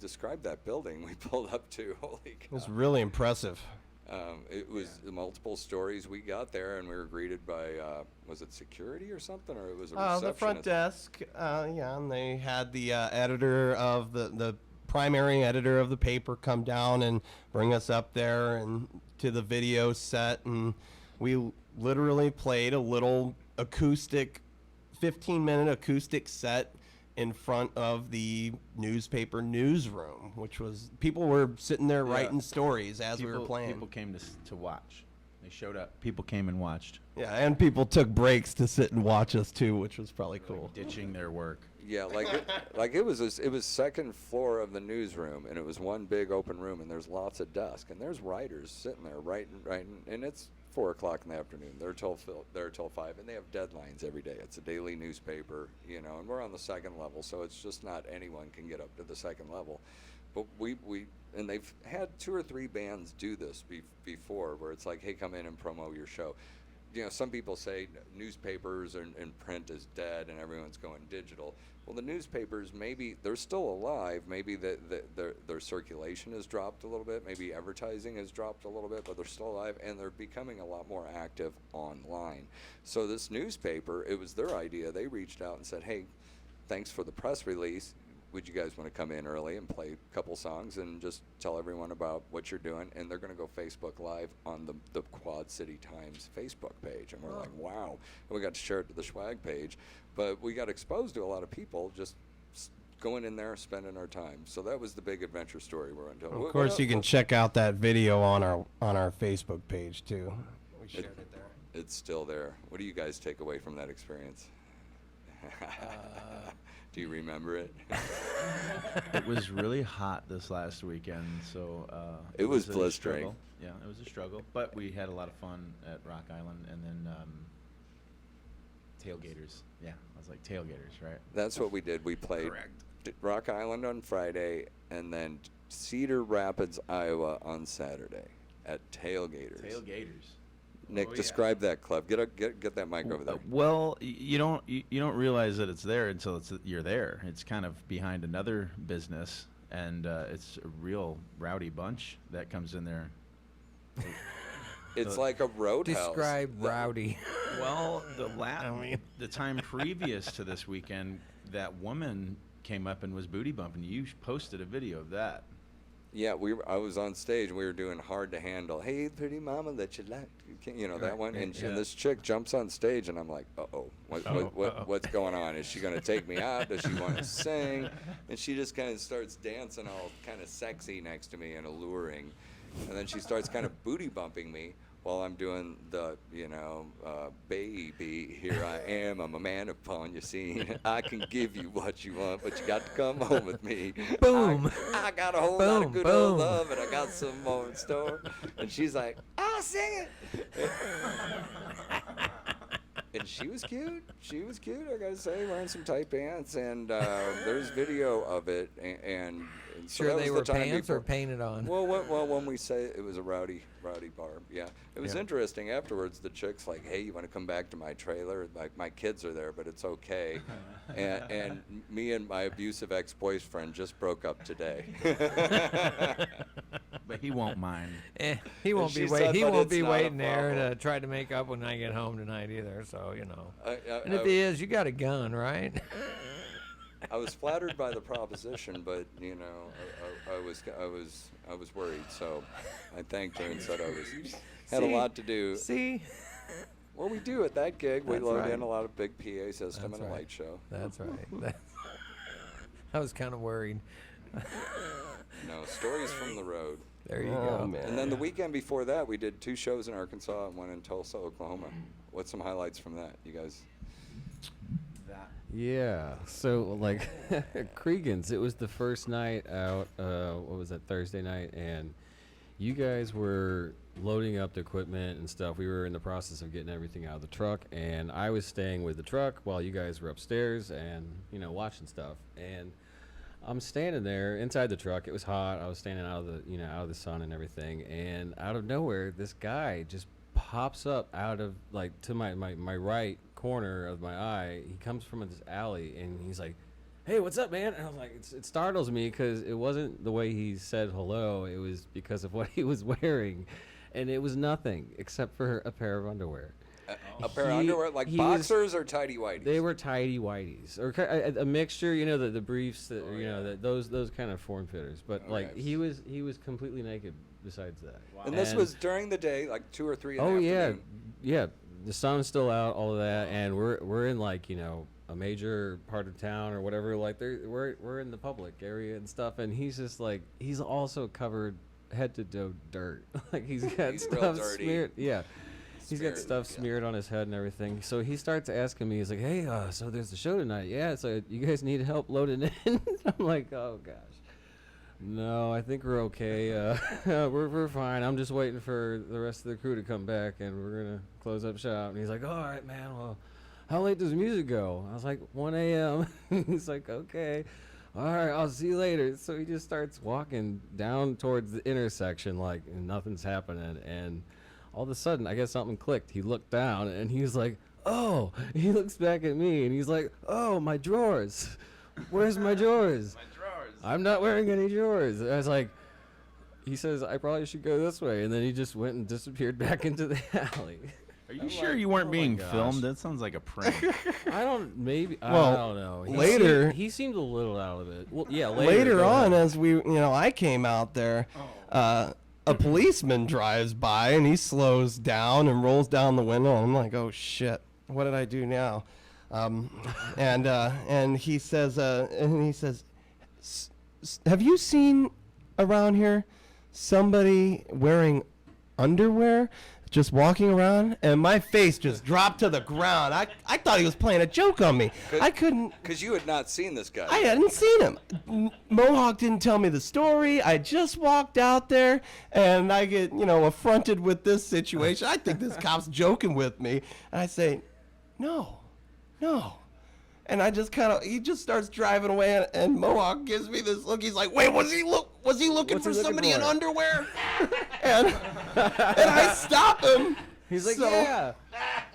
describe that building we pulled up to. Holy It cow. was really impressive. It was multiple stories. We got there and we were greeted by, was it security or something, or it was a receptionist? The front desk, and they had the editor of the primary editor of the paper come down and bring us up there and to the video set, and we literally played a little acoustic, 15-minute acoustic set in front of the newspaper newsroom, which was, people were sitting there Yeah. writing stories as we were playing. People came to watch. They showed up. People came and watched. Yeah, and people took breaks to sit and watch us too, which was probably cool. Ditching their work. Yeah, it was second floor of the newsroom, and it was one big open room, and there's lots of desks, and there's writers sitting there writing, and it's 4 o'clock in the afternoon. They're till 5, and they have deadlines every day. It's a daily newspaper, and we're on the second level, so it's just not anyone can get up to the second level. But and they've had 2 or 3 bands do this before, where it's like, hey, come in and promo your show. Some people say newspapers and print is dead and everyone's going digital. Well, the newspapers, maybe they're still alive. Maybe their circulation has dropped a little bit. Maybe advertising has dropped a little bit, but they're still alive, and they're becoming a lot more active online. So this newspaper, it was their idea. They reached out and said, hey, thanks for the press release. Would you guys want to come in early and play a couple songs and just tell everyone about what you're doing? And they're going to go Facebook Live on the Quad City Times Facebook page. And we're like, wow. And we got to share it to the Schwag page. But we got exposed to a lot of people just going in there, spending our time. So that was the big adventure story we're until. Of course, you can check out that video on our Facebook page too. We shared it there. It's still there. What do you guys take away from that experience? Do you remember it? It was really hot this last weekend, so it was a blistering. struggle. Yeah, it was a struggle, but we had a lot of fun at Rock Island, and then tailgaters. Yeah, I was like tailgaters, right? That's what we did. We played Correct. Rock Island on Friday, and then Cedar Rapids, Iowa on Saturday at Tailgaters. Tailgaters. Nick, Oh, yeah. describe that club. Get that mic over there. Well, you don't realize that it's there until you're there. It's kind of behind another business, and it's a real rowdy bunch that comes in there. It's like a roadhouse. Describe rowdy. Well, the time previous to this weekend, that woman came up and was booty bumping. You posted a video of that. Yeah, I was on stage and we were doing Hard to Handle. Hey, pretty mama that you like, that one. And this chick jumps on stage and I'm like, what's going on? Is she going to take me out? Does she want to sing? And she just kind of starts dancing all kind of sexy next to me and alluring. And then she starts kind of booty bumping me while I'm doing the, baby, here I am, I'm a man upon your scene. I can give you what you want, but you got to come home with me. Boom. I got a whole lot of good old love, and I got some more in store. And she's like, I'll sing it. And she was cute. She was cute, I gotta say, wearing some tight pants. And there's video of it. And so Sure that they was were the time pants before. or painted on? Well, when we say it was a rowdy bar, yeah. It was interesting. Afterwards, the chick's like, hey, you want to come back to my trailer? Like, my kids are there, but it's okay. and me and my abusive ex-boyfriend just broke up today. But he won't mind. He won't she be said, He "But won't it's be not a waiting there problem." to try to make up when I get home tonight either. So and if I- he is, you got a gun, right? I was flattered by the proposition, but I was worried. So I thanked her and said I had a lot to do. See? Well, we do at that gig. We That's load right. in a lot of big PA system That's and a right. light show. That's right. I was kind of worried. No, stories from the road. There you Oh, go. man. And then the weekend before that, we did 2 shows in Arkansas and one in Tulsa, Oklahoma. What's some highlights from that, you guys? Yeah. So like Cregan's, it was the first night out. What was that, Thursday night? And you guys were loading up the equipment and stuff. We were in the process of getting everything out of the truck, and I was staying with the truck while you guys were upstairs and watching stuff. And I'm standing there inside the truck. It was hot. I was standing out of the sun and everything. And out of nowhere, this guy just pops up out of to my right corner of my eye. He comes from this alley and he's like, hey, what's up, man? And I was like, it startles me because it wasn't the way he said hello. It was because of what he was wearing. And it was nothing except for a pair of underwear. A pair of underwear, like boxers or tidy whities? They were tidy whiteys, or a mixture. The briefs that those kind of form fitters. But he was completely naked. Besides that, And this was during the day, like 2 or 3 in the afternoon. yeah. The sun's still out, all of that, and we're in a major part of town or whatever. We're in the public area and stuff, and he's just he's also covered head to toe dirt. Like he's got He's real stuff dirty. smeared. Yeah. He's got Smeared, stuff yeah. smeared on his head and everything. So he starts asking me, he's like, hey, so there's the show tonight. Yeah, so you guys need help loading in? I'm like, oh, gosh. No, I think we're okay. We're fine. I'm just waiting for the rest of the crew to come back, and we're going to close up shop. And he's like, all right, man, well, how late does the music go? I was like, 1 a.m. He's like, okay. All right, I'll see you later. So he just starts walking down towards the intersection like nothing's happening. And all of a sudden, I guess something clicked. He looked down, and he was like, oh. He looks back at me, and he's like, oh, my drawers. Where's my drawers? My drawers. I'm not wearing any drawers. I was like, he says, I probably should go this way. And then he just went and disappeared back into the alley. Are you I'm sure like, you weren't oh my being gosh. filmed? That sounds like a prank. I don't, maybe, I Well, don't know. later- He seemed a little out of it. Well, yeah, Later go on, ahead. as I came out there, a policeman drives by and he slows down and rolls down the window. And I'm like, oh shit, what did I do now? And he says, have you seen around here somebody wearing underwear? Just walking around, and my face just dropped to the ground. I thought he was playing a joke on me. I couldn't. Because you had not seen this guy. I hadn't seen him. Mohawk didn't tell me the story. I just walked out there, and I get, affronted with this situation. I think this cop's joking with me. And I say, no. And I just he just starts driving away, and Mohawk gives me this look. He's like, wait, was he looking for somebody in underwear? and I stop him. He's like, So- yeah.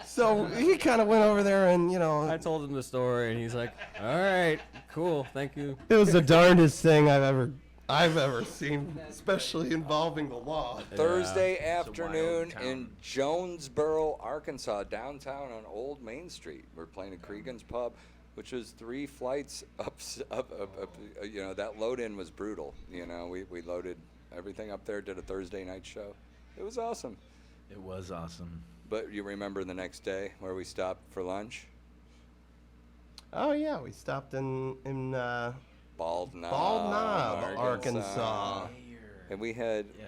So he kind of went over there, and I told him the story, and he's like, all right, cool, thank you. it was the darndest thing I've ever seen, especially involving the law. Thursday It's a wild afternoon town. in Jonesboro, Arkansas, downtown on Old Main Street. We're playing at Cregan's Pub, which was 3 flights up. That load-in was brutal. We loaded everything up there, did a Thursday night show. It was awesome. It was awesome. But you remember the next day where we stopped for lunch? Oh yeah, we stopped in Bald Knob, Bald Knob, Arkansas. And we had, Yeah,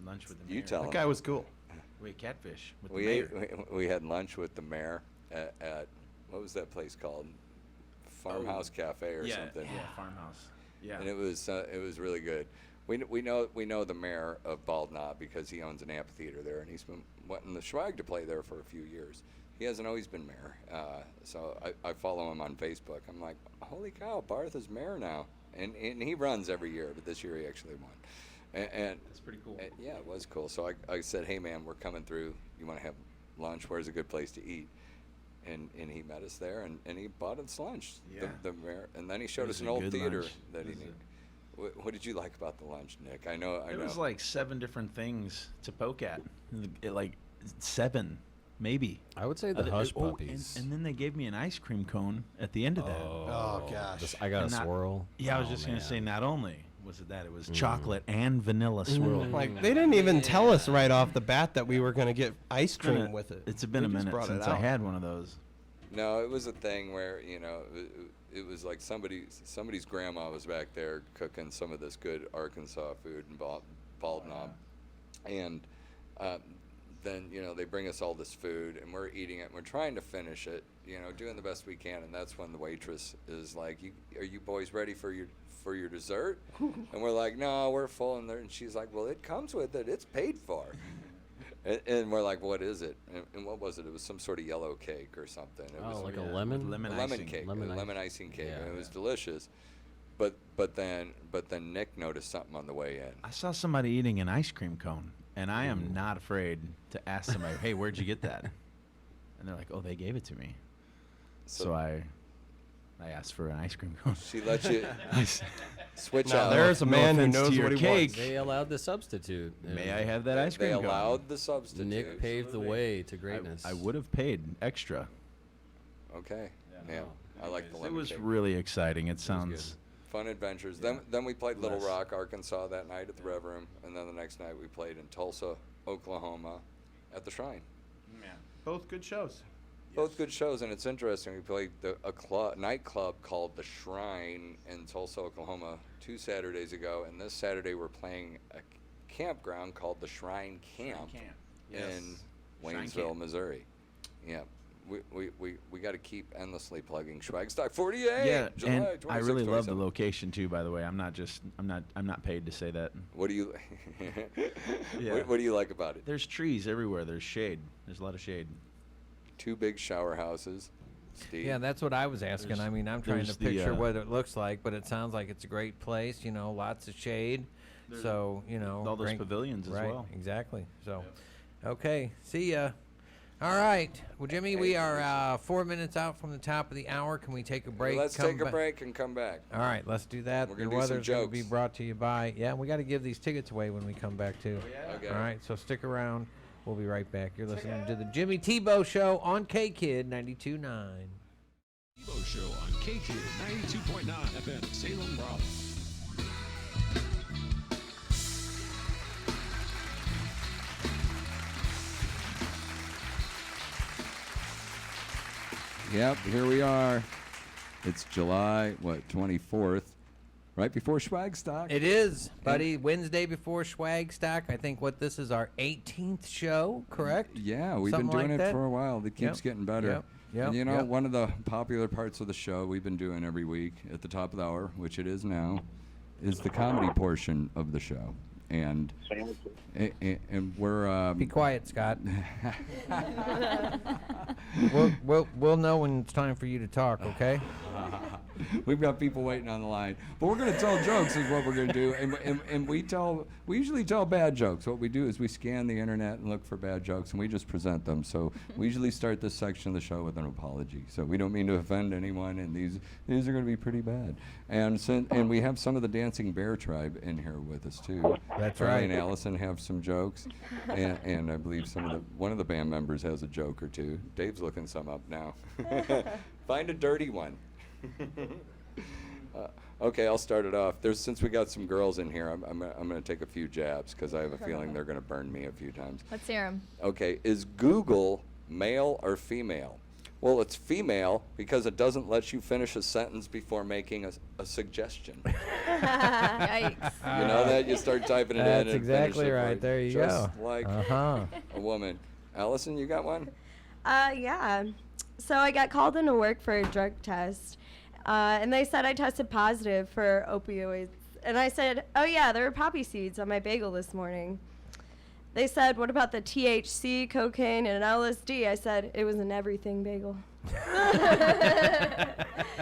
lunch with the you mayor. tell That him. guy was cool. We had catfish with the We mayor. we had lunch with the mayor at what was that place called? Farmhouse Cafe or something. Yeah, farmhouse. Yeah. And it was really good. We know the mayor of Bald Knob because he owns an amphitheater there, and he's been wanting the Schwag to play there for a few years. He hasn't always been mayor, so I follow him on Facebook. I'm like, holy cow, Barth is mayor now, and he runs every year, but this year he actually won. And That's pretty cool. yeah, it was cool. So I said, hey man, we're coming through. You want to have lunch? Where's a good place to eat? And he met us there, and he bought us lunch. Yeah. The mayor, and then he showed was us an a old good theater lunch. that It he was needed. What did you like about the lunch, Nick? I know. It was like 7 different things to poke at. Like 7, maybe. I would say the hush puppies. And then they gave me an ice cream cone at the end of that. Oh gosh. I got And a not- swirl. Yeah, I was Oh, just gonna say, man. not only was it that, it was chocolate and vanilla swirl. Like they didn't even tell us right off the bat that we were gonna get ice cream Kinda- with it. It's been They a just minute brought it since I out. had one of those. No, it was a thing where it was like somebody's grandma was back there cooking some of this good Arkansas food in Bald Knob, and then they bring us all this food and we're eating it and we're trying to finish it, doing the best we can, and that's when the waitress is like, "Are you boys ready for your dessert?" And we're like, "No, we're full." And she's like, "Well, it comes with it. It's paid for." And we're like, "What is it?" And what was it? It was some sort of yellow cake or something. It was Like a lemon? Lemon a lemon icing. cake, Lemon a ice- lemon icing cake, Yeah. and it was delicious. But then Nick noticed something on the way in. I saw somebody eating an ice cream cone, and I am not afraid to ask somebody, "Hey, where'd you get that?" And they're like, "Oh, they gave it to me." So I asked for an ice cream cone. She let you switch Now out. there's a No man who offense to knows your what he cake. wants. They allowed the substitute. May I have that ice They cream cone? allowed the substitute. Nick paved the way to greatness. I would have paid extra. Okay. Yeah. I like the It lemon was cake. really exciting. It sounds. Fun adventures. Then we played Little Bless. Rock, Arkansas that night at the Rev Room, and then the next night we played in Tulsa, Oklahoma, at the Shrine. Both good shows. Both good shows, and it's interesting. We played a nightclub called the Shrine in Tulsa, Oklahoma, 2 Saturdays ago, and this Saturday we're playing a campground called the Shrine Camp Yes. in Shrine Waynesville, Camp. Missouri. Yeah. We got to keep endlessly plugging Schwagstock 48. Yeah, July and 26, I really love the 27. location too. By the way, I'm not paid to say that. What do you Yeah. what do you like about it? There's trees everywhere. There's shade. There's a lot of shade. 2 big shower houses. Steve. Yeah, that's what I was asking. There's- I mean, I'm trying to there's the, picture what it looks like, but it sounds like it's a great place. You know, lots of shade. So all those great- pavilions as right, well. Exactly. So, okay, see ya. All right. Well, Jimmy, we are 4 minutes out from the top of the hour. Can we take a break? Let's come take a ba- break and come back. All right, let's do that. We're The gonna do some weather's going to be jokes. brought to you by. Yeah, we got to give these tickets away when we come back too. Okay. All right, so stick around. We'll be right back. You're listening to the Jimmy Tebeau Show on K-Kid 92.9. Tebeau Show on K-Kid 92.9 FM, Salem, Raleigh. Yep, here we are. It's July 24th, right before Schwagstock. It is, buddy. Wednesday before Schwagstock. I think this is our 18th show, correct? Yeah, we've Something been doing like it that? for a while. It keeps Yep, getting better. yep, yep, And you know, yep. one of the popular parts of the show we've been doing every week at the top of the hour, which it is now, is the comedy portion of the show. And we're Be quiet, Scott. we'll know when it's time for you to talk, okay? we've got people waiting on the line, but we're going to tell jokes is what we're going to do, and we usually tell bad jokes. What we do is we scan the internet and look for bad jokes, and we just present them. So we usually start this section of the show with an apology. So we don't mean to offend anyone, and these are going to be pretty bad. And we have some of the Dancing Bear tribe in here with us too. That's Charlie right. and Allison have some jokes, and I believe one of the band members has a joke or two. Dave's looking some up now. Find a dirty one. Okay, I'll start it off. Since we got some girls in here, I'm going to take a few jabs because I have a feeling they're going to burn me a few times. Let's hear him. Okay, is Google male or female? Well, it's female because it doesn't let you finish a sentence before making a suggestion. Yikes. You know that? You start typing it in That's and exactly finish it right. for There you just go. like Uh-huh. a woman. Allison, you got one? Yeah. So I got called into work for a drug test, and they said I tested positive for opioids. And I said, oh yeah, there were poppy seeds on my bagel this morning. They said, what about the THC, cocaine, and LSD? I said, it was an everything bagel.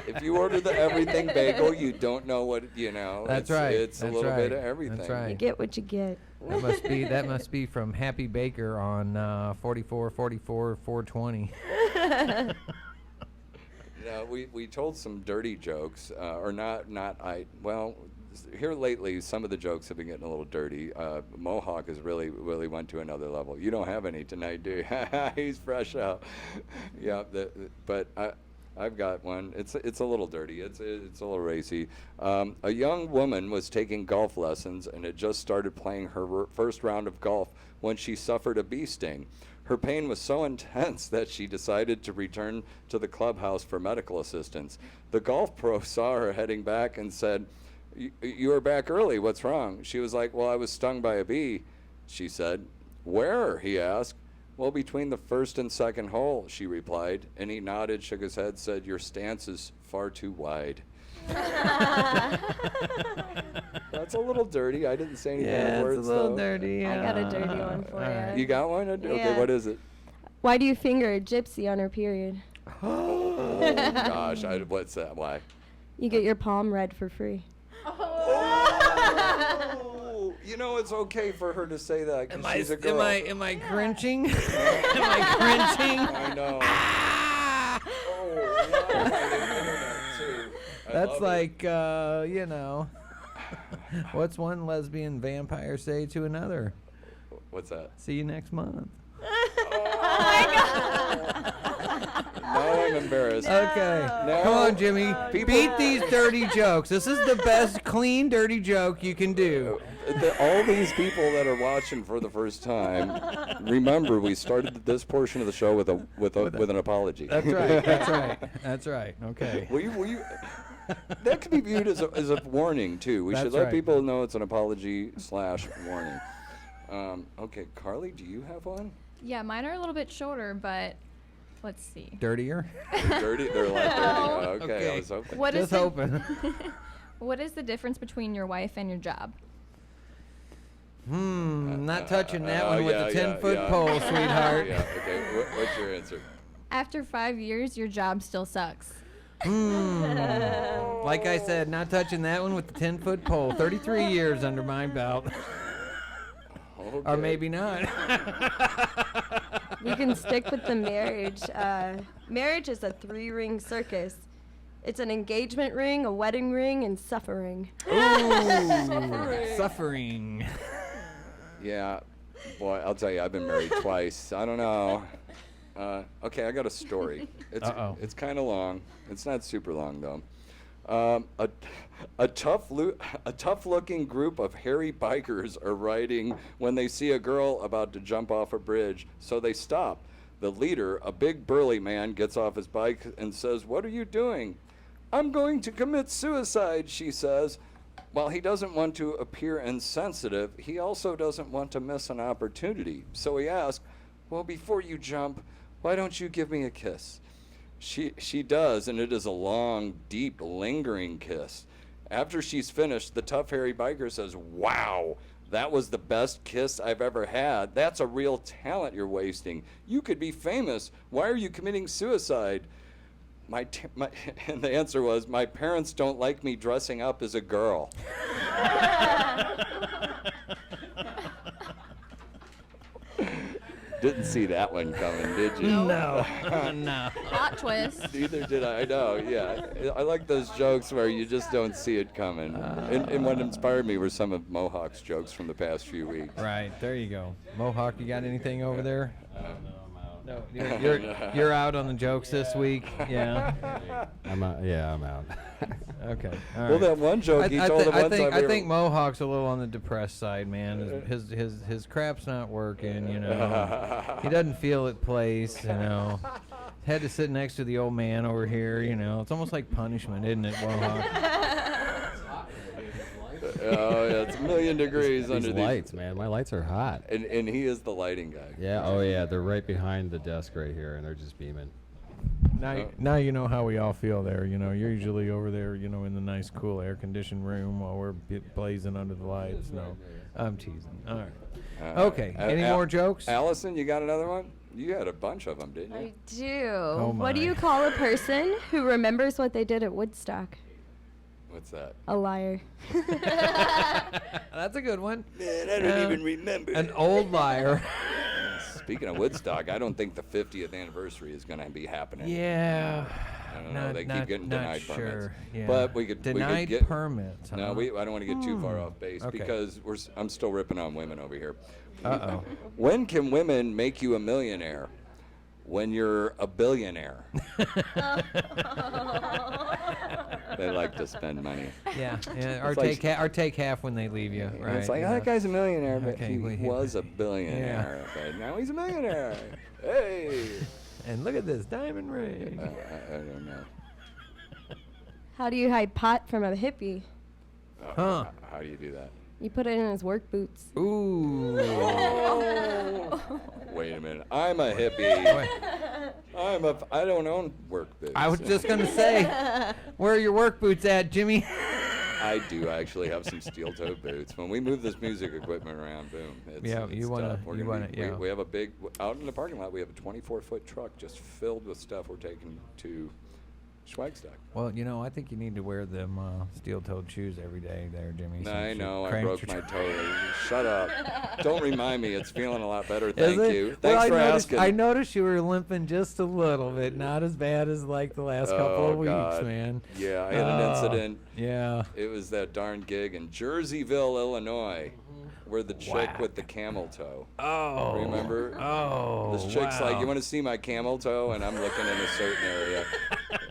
If you order the everything bagel, you don't know what, That's it's, right. It's That's a little bit right. of everything. That's You right. get what you get. That must be from Happy Baker on 4444 420. We told some dirty jokes, here lately some of the jokes have been getting a little dirty. Mohawk has really went to another level. You don't have any tonight, do you? He's fresh out. Yeah, but I've got one. It's a little dirty. It's a little racy. A young woman was taking golf lessons and had just started playing her first round of golf when she suffered a bee sting. Her pain was so intense that she decided to return to the clubhouse for medical assistance. The golf pro saw her heading back and said, "You are back early. What's wrong?" She was like, "Well, I was stung by a bee," she said. "Where?" he asked. "Well, between the first and second hole," she replied, and he nodded, shook his head, said, "Your stance is far too wide." That's a little dirty. I didn't say any bad words, it's a little though. dirty. I got a dirty one for you. You got one? Okay, Yeah. what is it? Why do you finger a gypsy on her period? Oh, gosh. What's that? Why? You get your palm read for free. Oh, it's okay for her to say that because she's a girl. Am I cringing? Am I cringing? I know. Oh, yeah, on the internet, too. I That's love like, what's one lesbian vampire say to another? it. What's that? See you next month. Now I'm embarrassed. Okay. No. Come on, Jimmy. People- Beat these dirty jokes. This is the best clean, dirty joke you can do. All these people that are watching for the first time, remember we started this portion of the show with an apology. That's right. That's right. That's right. Okay. Will you, that could be viewed as a warning too. We That's should let right. people know it's an apology / warning. Okay, Carly, do you have one? Yeah, mine are a little bit shorter, but let's see. Dirtier? They're dirty. They're a lot dirty. Oh, okay, I Okay. was hoping. What is Just the, hoping. what is the difference between your wife and your job? Not touching that one oh, with yeah, the 10-foot yeah. pole, sweetheart. Yeah. Okay. What's your answer? After 5 years, your job still sucks. Like I said, not touching that one with the 10-foot pole. 33 years under my belt. Or Okay. maybe not. We can stick with the marriage. Marriage is a 3-ring circus. It's an engagement ring, a wedding ring, and suffering. Suffering. Yeah, boy, I'll tell you, I've been married twice. I don't know. Okay, I got a story. It's kind of long. It's not super long though. A tough-looking group of hairy bikers are riding when they see a girl about to jump off a bridge, so they stop. The leader, a big burly man, gets off his bike and says, "What are you doing?" "I'm going to commit suicide," she says. While he doesn't want to appear insensitive, he also doesn't want to miss an opportunity. So he asks, "Well, before you jump, why don't you give me a kiss?" She does, and it is a long, deep, lingering kiss. After she's finished, the tough, hairy biker says, "Wow, that was the best kiss I've ever had. That's a real talent you're wasting. You could be famous. Why are you committing suicide?" And the answer was, "My parents don't like me dressing up as a girl." Didn't see that one coming, did you? No. No. Plot twist. Neither did I. know, yeah. I like those jokes where you just don't see it coming. And what inspired me were some of Mohawk's jokes from the past few weeks. Right, there you go. Mohawk, you got anything over there? No, I'm out. No, you're out on the jokes this week. Yeah. I'm out. Yeah, I'm out. Okay. All Well, right. that one joke he told him one time. I think Mohawk's a little on the depressed side, man. His crap's not working. You know, he doesn't feel at place. You know, had to sit next to the old man over here. You know, it's almost like punishment, isn't it, Mohawk? Oh, yeah, it's a million degrees These under lights, man. My lights are hot. And he is the lighting guy. Yeah. Oh, yeah. They're right behind the desk right here, and they're just beaming. Now you know how we all feel there. You know, you're usually over there, you know, in the nice, cool, air-conditioned room while we're blazing under the lights. No, I'm teasing. All right. Okay. Any more jokes? Allison, you got another one? You had a bunch of them, didn't you? I do. Oh What do my. you call a person who remembers what they did at Woodstock? What's that? A liar. That's a good one. Man, I don't even remember. An old liar. Speaking of Woodstock, I don't think the 50th anniversary is going to be happening. Yeah. I don't know. They keep getting denied permits. Sure. Yeah. But we could denied get permits. No, huh? I don't want to get too far off base Okay. because I'm still ripping on women over here. Uh-oh. When can women make you a millionaire? When you're a billionaire. They like to spend money. Yeah. It's Or like- take half when they leave you. Right. It's like, yeah. oh, that guy's a millionaire, but Okay, he well, he- was a billionaire. But now he's a millionaire. Hey. And look at this diamond ring. I don't know. How do you hide pot from a hippie? Huh. How do you do that? You put it in his work boots. Ooh. Wait a minute. I'm a hippie. I don't own work boots. I was just gonna say, where are your work boots at, Jimmy? I do actually have some steel-toed boots. When we move this music equipment around, boom. It's, Yeah, it's you wanna- tough. We're you gonna wanna- be- yeah. We have a big out in the parking lot. We have a 24-foot truck just filled with stuff we're taking to Schwagstock. Well, you know, I think you need to wear them steel-toed shoes every day there, Jimmy. I since you know. I cranked broke your my tr- toe. Shut up. Don't remind me. It's feeling a lot better. Is Thank it? you. Well, Thanks I for noticed, asking. I noticed you were limping just a little bit, not as bad as like the last couple of weeks, God. man. Yeah, I had an incident. Yeah. It was that darn gig in Jerseyville, Illinois, where the chick with the camel toe. Oh. Remember? Oh. This chick's like, wow. "You want to see my camel toe?" And I'm looking in a certain area.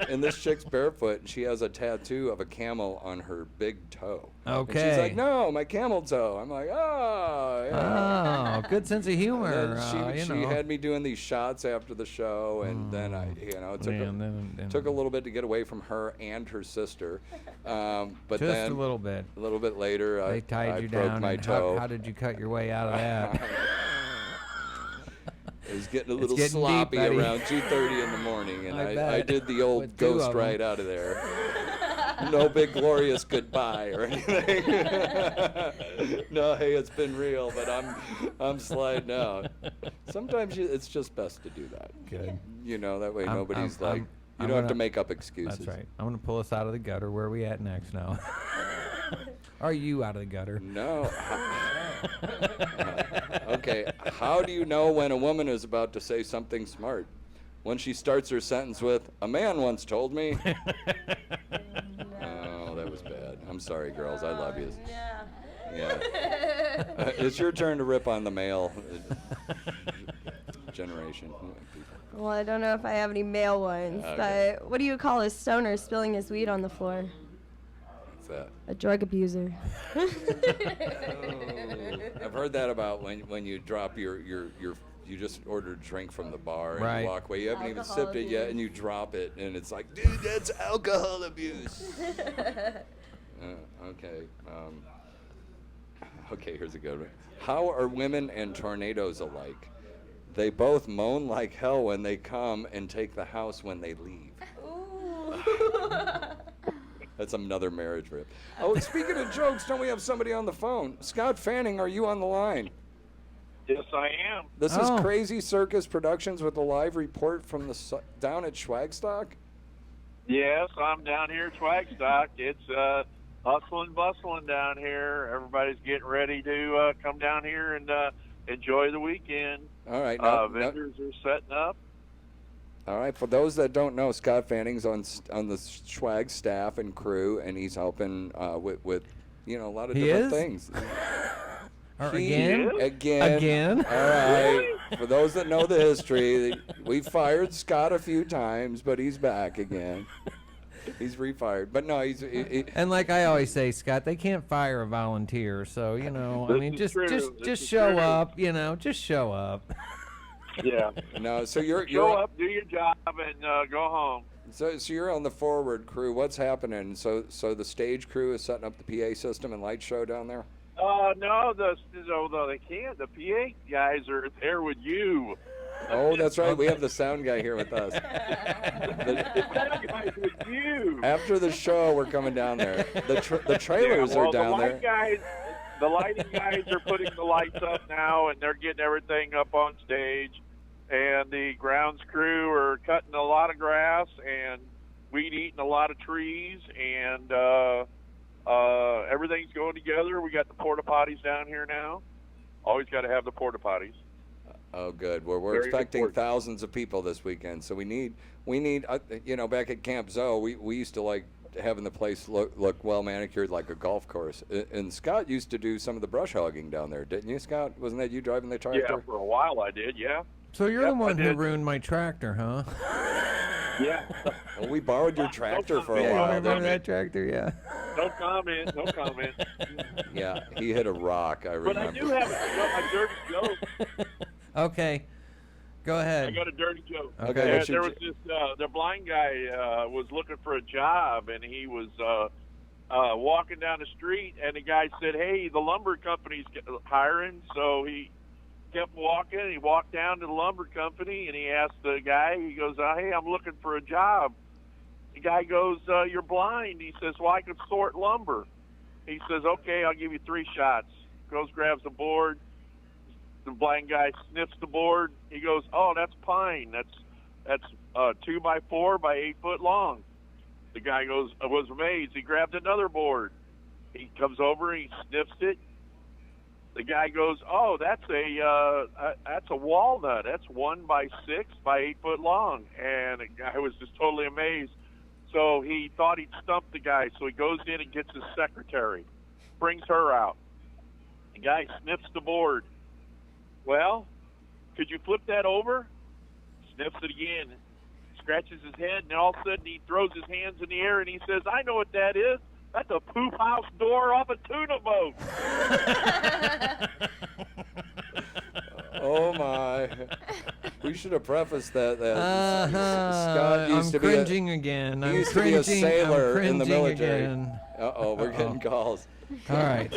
And this chick's barefoot, and she has a tattoo of a camel on her big toe. And she's Okay. like, "No, my camel toe." I'm like, "Oh, yeah." Oh, good sense of humor. And then you she know. had me doing these shots after the show, and then it took Man, then- took a little bit to get away from her and her sister. But Just then a little bit. a little bit later, They I tied you broke down. my and toe. How did you cut your way out of that? It was getting a It's little getting deep, sloppy buddy. around 2:30 in the morning, and I I bet. did the old With two ghost of 'em. ride out of there. No big glorious goodbye or anything. No, hey, it's been real, but I'm sliding out. Sometimes it's just best to do that. Good. You know, that way I'm- nobody's I'm- like, I'm- you I'm don't have to gonna- make up excuses. That's right. I'm going to pull us out of the gutter. Where are we at next now? Are you out of the gutter? No. Okay, how do you know when a woman is about to say something smart? When she starts her sentence with, "A man once told me." Oh, that was bad. I'm sorry, girls. I love you. Yeah. It's your turn to rip on the male generation. Well, I don't know if I have any male ones, Okay. but what do you call a stoner spilling his weed on the floor? What's that? A drug abuser. I've heard that about when you drop your you just ordered a drink from the bar and Right. you walk away. You haven't even Alcohol sipped it yet, abuse. and you drop it, and it's like, dude, that's alcohol abuse. Okay. Okay, here's a good one. How are women and tornadoes alike? They both moan like hell when they come and take the house when they leave. That's another marriage rip. Oh, speaking of jokes, don't we have somebody on the phone? Scott Fanning, are you on the line? Yes, I am. This is Crazy Circus Productions with a live report from down at Schwagstock. Yes, I'm down here at Schwagstock. It's hustling, bustling down here. Everybody's getting ready to come down here and enjoy the weekend. All right. Vendors are setting up. All right. For those that don't know, Scott Fanning's on the Schwag staff and crew, and he's helping with a lot of He different is? things. Again? Again. All right. For those that know the history, we fired Scott a few times, but he's back again. He's refired, but no, he's. And like I always say, Scott, they can't fire a volunteer. So I mean, This is just true. This just is show true. up. Just show up. Yeah. No, so you're Show up, do your job, and go home. So you're on the forward crew. What's happening? So the stage crew is setting up the PA system and light show down there. No, they can't. The PA guys are there with you. Oh, that's right. We have the sound guy here with us. The guys with you. After the show, we're coming down there. The trailers are down there. The lighting guys are putting the lights up now, and they're getting everything up on stage. And the grounds crew are cutting a lot of grass and weed eating a lot of trees, and everything's going together. We got the porta potties down here now. Always got to have the porta potties. Oh, good. Well, we're Very expecting important. thousands of people this weekend, so we need back at Camp Zoe, we used to like having the place look well manicured like a golf course. And Scott used to do some of the brush hogging down there, didn't you, Scott? Wasn't that you driving the tractor? Yeah, for a while I did, yeah. So you're Yep, the one I who did. ruined my tractor, huh? Yeah. Well, we borrowed your tractor for a Yeah, while. I remember didn't we? that tractor. Yeah. No comment, no comment. Yeah, he hit a rock. I But remember. I do have a dirty joke. Okay. Go ahead. I got a dirty joke. Okay. what's There your was this, the blind guy was looking for a job, and he was walking down the street, and the guy said, "Hey, the lumber company's hiring." So he kept walking. He walked down to the lumber company, and he asked the guy, he goes, "Hey, I'm looking for a job." The guy goes, "You're blind." He says, "Well, I can sort lumber." He says, "Okay, I'll give you 3 shots." Goes, grabs the board. The blind guy sniffs the board. He goes, "Oh, that's pine. That's 2 by 4 by 8 foot long." The guy was amazed. He grabbed another board. He comes over. He sniffs it. The guy goes, "Oh, that's a walnut. That's 1 by 6 by 8 foot long." And the guy was just totally amazed. So he thought he'd stump the guy. So he goes in and gets his secretary, brings her out. The guy sniffs the board. "Well, could you flip that over?" Sniffs it again, scratches his head, and all of a sudden he throws his hands in the air and he says, "I know what that is. That's a poop house door off a tuna boat." Oh my! We should have prefaced that. Scott used I'm to cringing again. He I'm used cringing. to be a sailor I'm in the cringing military. again. We're getting calls. All right.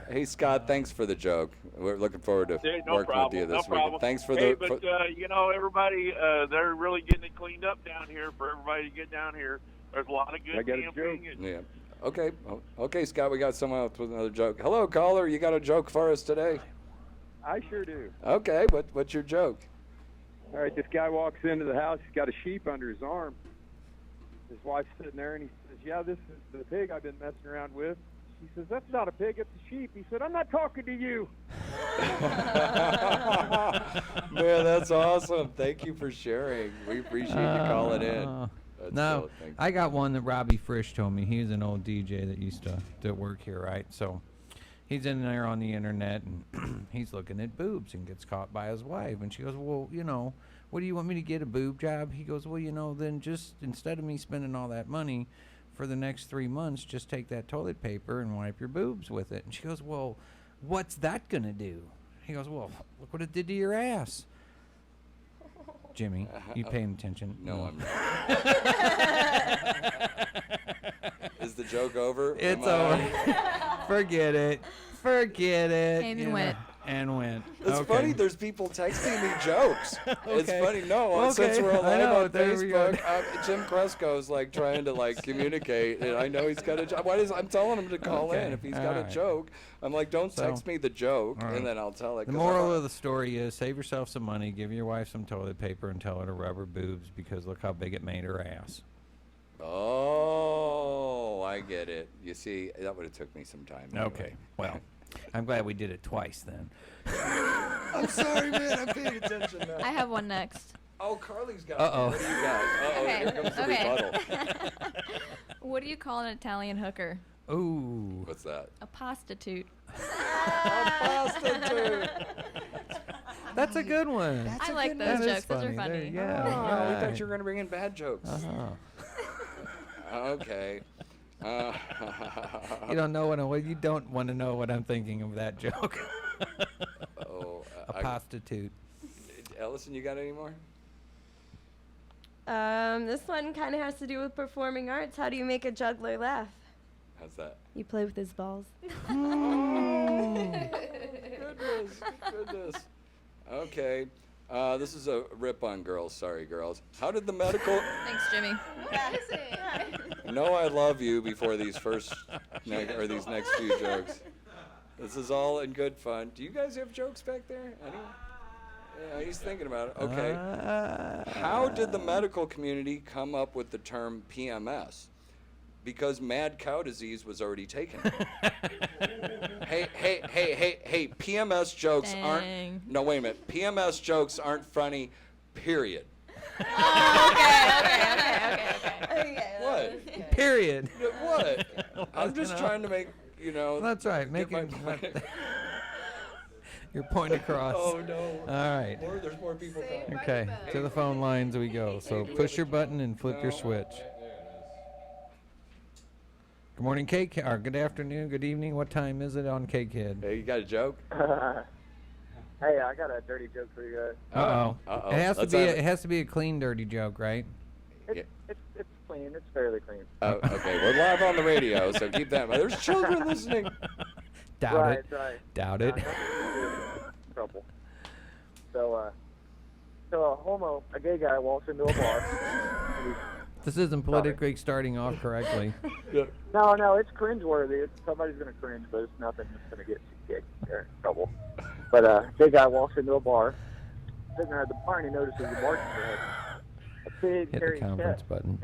Hey, Scott, thanks for the joke. We're looking forward to Hey, no working problem. with you No this problem. week. Thanks for hey, the. but everybody, they're really getting it cleaned up down here for everybody to get down here. There's a lot of good camping. Yeah. Okay. Okay, Scott, we got someone else with another joke. Hello, caller. You got a joke for us today? I sure do. Okay. What's your joke? All right, this guy walks into the house. He's got a sheep under his arm. His wife's sitting there, and he says, "Yeah, this is the pig I've been messing around with." She says, "That's not a pig, it's a sheep." He said, "I'm not talking to you." Man, that's awesome. Thank you for sharing. We appreciate you calling in. That's No, cool. Thank you. I got one that Robbie Frisch told me. He's an old DJ that used to work here, right? So he's in there on the internet, and he's looking at boobs and gets caught by his wife. And she goes, well, what do you want me to get, a boob job? He goes, well, then just instead of me spending all that money for the next 3 months, just take that toilet paper and wipe your boobs with it. And she goes, well, what's that going to do? He goes, well, look what it did to your ass. Jimmy, you paying attention? No, I'm not. Is the joke over? It's over. Forget it. And went. It's funny. There's people texting me jokes. It's Okay. funny. No, Okay. since we're I live know, on there we go. Facebook, Jim Cresco's trying to communicate, and I know he's got a joke. I'm telling him to call in if he's got All a right. joke. I'm like, don't So, text me the joke, all right. and then I'll tell it. The moral of the story is save yourself some money, give your wife some toilet paper, and tell her to rub her boobs because look how big it made her ass. Oh, I get it. You see, that would have took me some time. anyway. Okay. Well, I'm glad we did it twice then. I'm sorry, man. I'm paying attention now. I have one next. Oh, Carly's got Uh-oh. one. What do you got? Uh-oh, Okay, here comes the rebuttal. What do you call an Italian hooker? Ooh. What's that? A prostitute. That's a good one. I like those That is jokes. Those are funny. funny. Yeah. Oh, we right. thought you were going to bring in bad jokes. Okay. You don't know you don't want to know what I'm thinking of that joke. A prostitute. Ellison, you got any more? This one kind of has to do with performing arts. How do you make a juggler laugh? How's that? You play with his balls. Goodness. Okay. This is a rip on girls. Sorry, girls. How did the medical... Thanks, Jimmy. know I love you before these these next few jokes. This is all in good fun. Do you guys have jokes back there? Anyone? Yeah, he's thinking about it. Okay. How did the medical community come up with the term PMS? Because mad cow disease was already taken. Hey, PMS jokes aren't... No, wait a minute. PMS jokes aren't funny, period. Okay. What? Period. What? I'm just trying to make, That's right. get my Making point. your point across. Oh, no. All right. There's more people calling. Okay. To the phone lines we go. So push your button and flip your switch. Good morning, Cake. Or good afternoon, good evening. What time is it on Cakehead? Hey, you got a joke? Hey, I got a dirty joke for you guys. Uh-oh. It has to be a clean, dirty joke, right? It's clean. It's fairly clean. Oh, okay. We're live on the radio, so keep that in mind. There's children listening. Doubt it. Right. Doubt it. Trouble. So a gay guy walks into a bar. This isn't politically starting off correctly. No, it's cringeworthy. Somebody's gonna cringe, but it's nothing that's gonna get you in trouble. But a gay guy walks into a bar, sitting there at the bar, and he notices the bartender has a big Hit hairy the conference chest. button.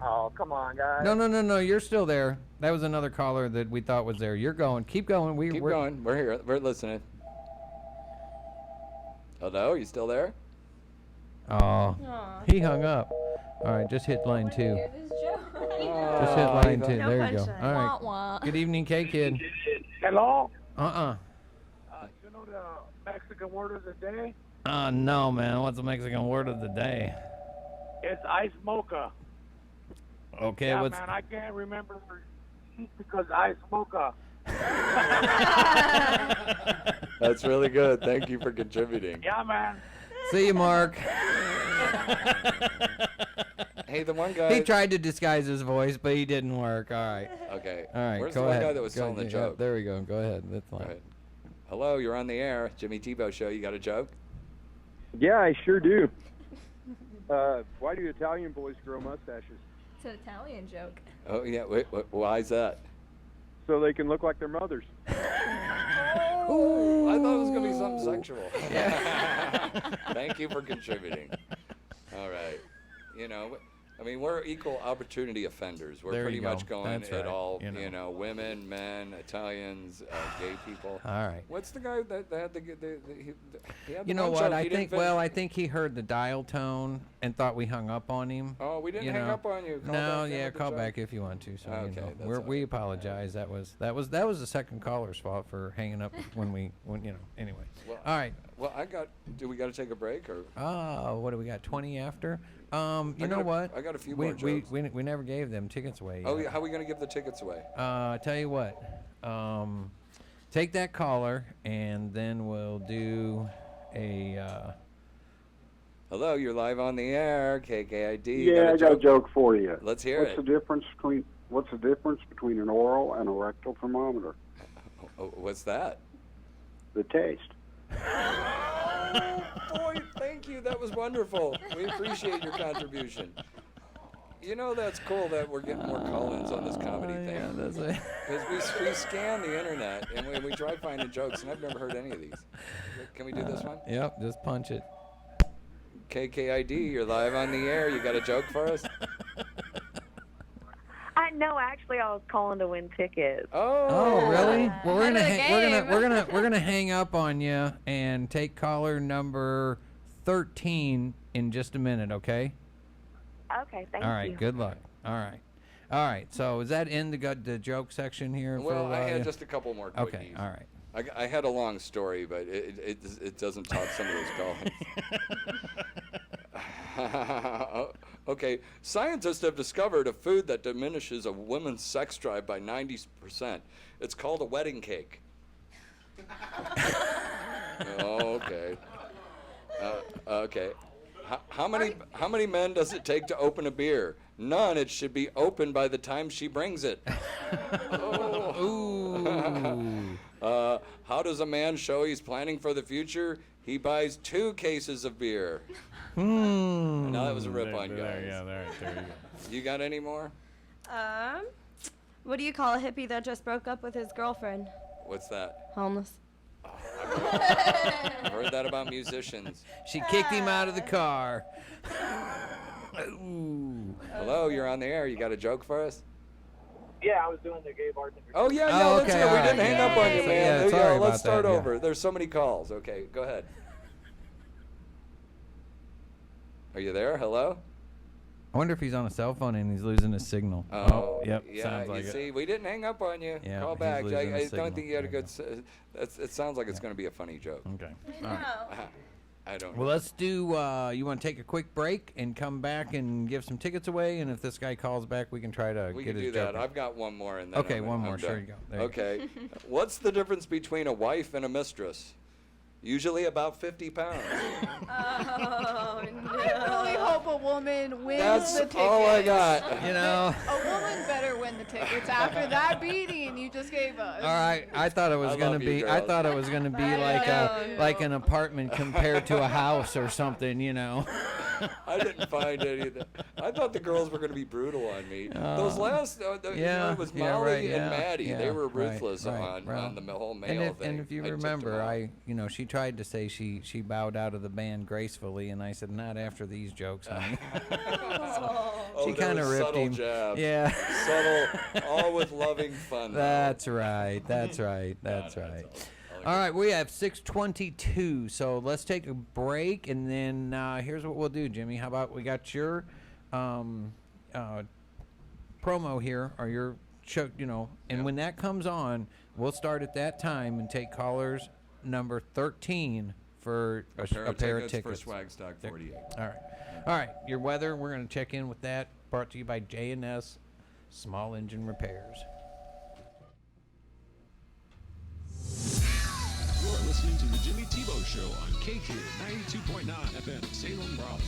Oh, come on, guys. No. You're still there. That was another caller that we thought was there. You're going. Keep going. Keep going. We're here. We're listening. Hello? You still there? Oh, he hung up. All right, just hit line 2. Just hit line 2. There you go. All right. Good evening, K-Kid. Hello? Uh-uh. You know the Mexican word of the day? No, man. What's the Mexican word of the day? It's ice mocha. Okay, yeah, what's... man, I can't remember because ice mocha. That's really good. Thank you for contributing. Yeah, man. See you, Mark. Hey, the one guy. He tried to disguise his voice, but he didn't work. All right. Okay. All right. Where's go the one ahead. guy that was Go telling the ahead. joke? There we go. Go ahead. That's Go fine. ahead. Hello, you're on the air. Jimmy Tebeau Show. You got a joke? Yeah, I sure do. Why do Italian boys grow mustaches? It's an Italian joke. Oh, yeah. Wait, why is that? So they can look like their mothers. Oh, I thought it was going to be something sexual. Thank you for contributing. All right. You know, I mean, we're equal opportunity offenders. We're There pretty you go. much going That's at right. all, You know. women, men, Italians, gay people. All right. What's the guy that had he had the You know one what? joke I he didn't think. finish? Well, I think he heard the dial tone and thought we hung up on him. Oh, we didn't you hang know. up on you. Call No, back in yeah, with the call joke. back if you want to. So Okay, that's all we right. apologize. That was the second caller's fault for hanging up when anyway. Well, All right. Well, do we got to take a break or? What do we got? 20 after. You I know got what? I got a few we, more jokes. we never gave them tickets away. Oh, yet. yeah. How are we going to give the tickets away? Tell you what. Take that caller, and then we'll do a. Hello, you're live on the air. KKID. Yeah, I got a joke for you. Let's hear What's it. The difference between an oral and a rectal thermometer? Oh, what's that? The taste. Boy, thank you. That was wonderful. We appreciate your contribution. You know, that's cool that we're getting more call-ins on this comedy thing. Yeah, that's it. Because we scan the internet and we try finding jokes, and I've never heard any of these. Can we do this one? Yep, just punch it. KKID, you're live on the air. You got a joke for us? No, actually, I was calling to win tickets. Oh, really? Well, we're End gonna of the we're gonna hang up on you and take caller number 13 in just a minute, okay? Okay, thank you. All right, good luck. All right. So is that in the joke section here? Well, for, I had just a couple more quickies. Okay, all right. I had a long story, but it doesn't talk some of those call-ins. Okay, scientists have discovered a food that diminishes a woman's sex drive by 90%. It's called a wedding cake. Okay. Okay. How many men does it take to open a beer? None. It should be open by the time she brings it. How does a man show he's planning for the future? He buys 2 cases of beer. Now that was a rip on, guys. Yeah, there you go. You got any more? What do you call a hippie that just broke up with his girlfriend? What's that? Homeless. I've heard that about musicians. She kicked him out of the car. Hello, you're on the air. You got a joke for us? Yeah, I was doing the gay bartender. Oh, yeah, Oh, that's okay, it. We all didn't right. hang up on you, Yeah, man. yeah, sorry Let's about start that, yeah. over. There's so many calls. Okay, go ahead. Are you there? Hello? I wonder if he's on a cell phone and he's losing his signal. Oh, yep. Yeah, sounds like you it. see, we didn't hang up on you. Yeah, Call he's back. losing I his don't signal. think you had a good. It sounds like it's going to be a funny joke. Okay. All right. I don't know. Well, let's do. You want to take a quick break and come back and give some tickets away? And if this guy calls back, we can try to We get can his do joke that. in. I've got one more. And then Okay, one I'm more. Sure done. you go. There you go. Okay. What's the difference between a wife and a mistress? Usually about 50 pounds. Oh, no. I really hope a woman wins That's the tickets. all I got. You know. A woman better win the tickets after that beating you just gave us. All right, I thought it was I gonna love you, be. I girls. thought it was gonna be like an apartment compared to a house or something, you know. I didn't find any of that. I thought the girls were going to be brutal on me. Those last, Yeah, it was yeah, Molly right, and Maddie. yeah, they were right, ruthless right, on the whole male and if, thing. And if you I tipped remember, them off. she tried to say she bowed out of the band gracefully, and I said, not after these jokes, honey. She there kind of was ripped subtle him. jabs. Yeah. Subtle, all with loving fun. though. That's right. That's right. That's right. All right, we have 6:22, so let's take a break, and then here's what we'll do, Jimmy. How about we got your promo here, or your show, and when that comes on, we'll start at that time and take callers number 13 for a pair of tickets. for Schwag Stock 48. All right. Your weather, we're going to check in with that. Brought to you by J&S Small Engine Repairs. listening to the Jimmy Tebeau Show on KQ 92.9 FM, Salem, Raleigh.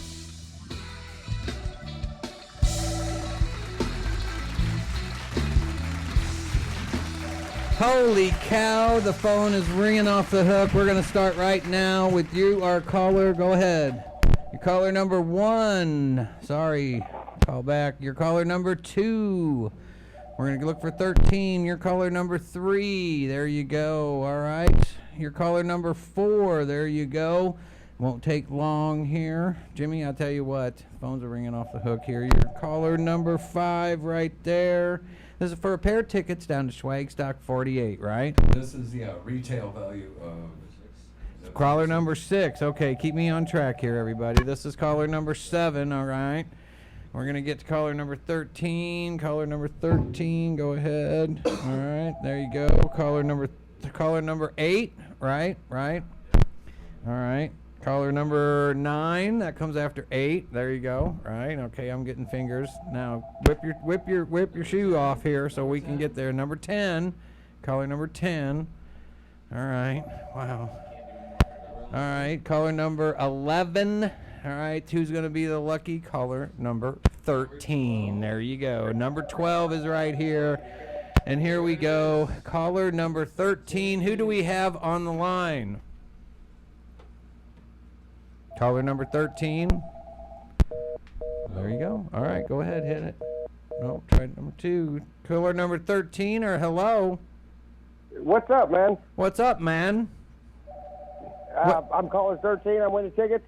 Holy cow, the phone is ringing off the hook. We're going to start right now with you, our caller. Go ahead. Your caller number 1. Sorry, call back. Your caller number 2. We're going to look for 13. Your caller number 3. There you go. All right. Your caller number 4. There you go. Won't take long here. Jimmy, I'll tell you what. Phones are ringing off the hook here. Your caller number 5 right there. This is for a pair of tickets down to Schwag Stock 48, right? This is the retail value of... Caller number 6. Okay, keep me on track here, everybody. This is caller number 7, all right? We're going to get to caller number 13. Caller number 13, go ahead. All right, there you go. Caller number 8, right? All right. Caller number 9, that comes after 8. There you go. Right. Okay, I'm getting fingers. Now whip your shoe off here so we can get there. Number 10. Caller number 10. All right. Wow. All right. Caller number 11. All right. Who's going to be the lucky caller? Number 13. There you go. Number 12 is right here. And here we go. Caller number 13. Who do we have on the line? Caller number 13. There you go. All right, go ahead, hit it. No, try number 2. Caller number 13, or hello. What's up, man? What's up, man? I'm caller 13. I'm winning tickets.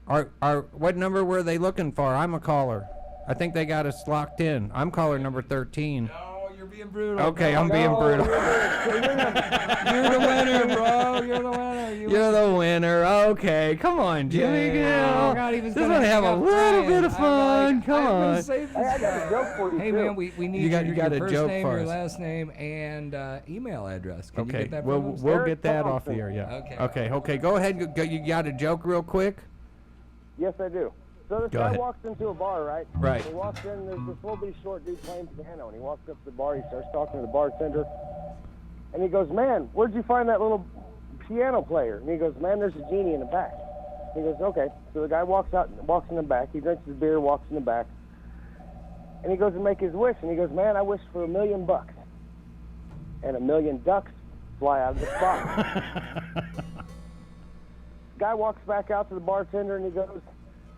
What number were they looking for? I'm a caller. I think they got us locked in. I'm caller number 13. You're being brutal. Okay, I'm being brutal. You're the winner, bro. You're the winner. You're the winner. Okay, come on, Jimmy. Yeah, I'm not even Just want to have a little bit of fun. Come on. Hey, I got a joke for you. Hey, too. man, we need You got your a first joke name, for your us. last name, and email address. Can you Okay, get that we'll from us? we'll get that off the air. Yeah. Okay. Go ahead. You got a joke real quick? Yes, I do. So this Go guy ahead. walks into a bar, right? Right. He walks in, there's this little bitty short dude playing piano, and he walks up to the bar, he starts talking to the bartender, and he goes, "Man, where'd you find that little piano player?" And he goes, "Man, there's a genie in the back." He goes, "Okay." So the guy walks in the back, he drinks his beer, walks in the back, and he goes to make his wish, and he goes, "Man, I wish for $1 million." And 1,000,000 ducks fly out of the spot. Guy walks back out to the bartender, and he goes,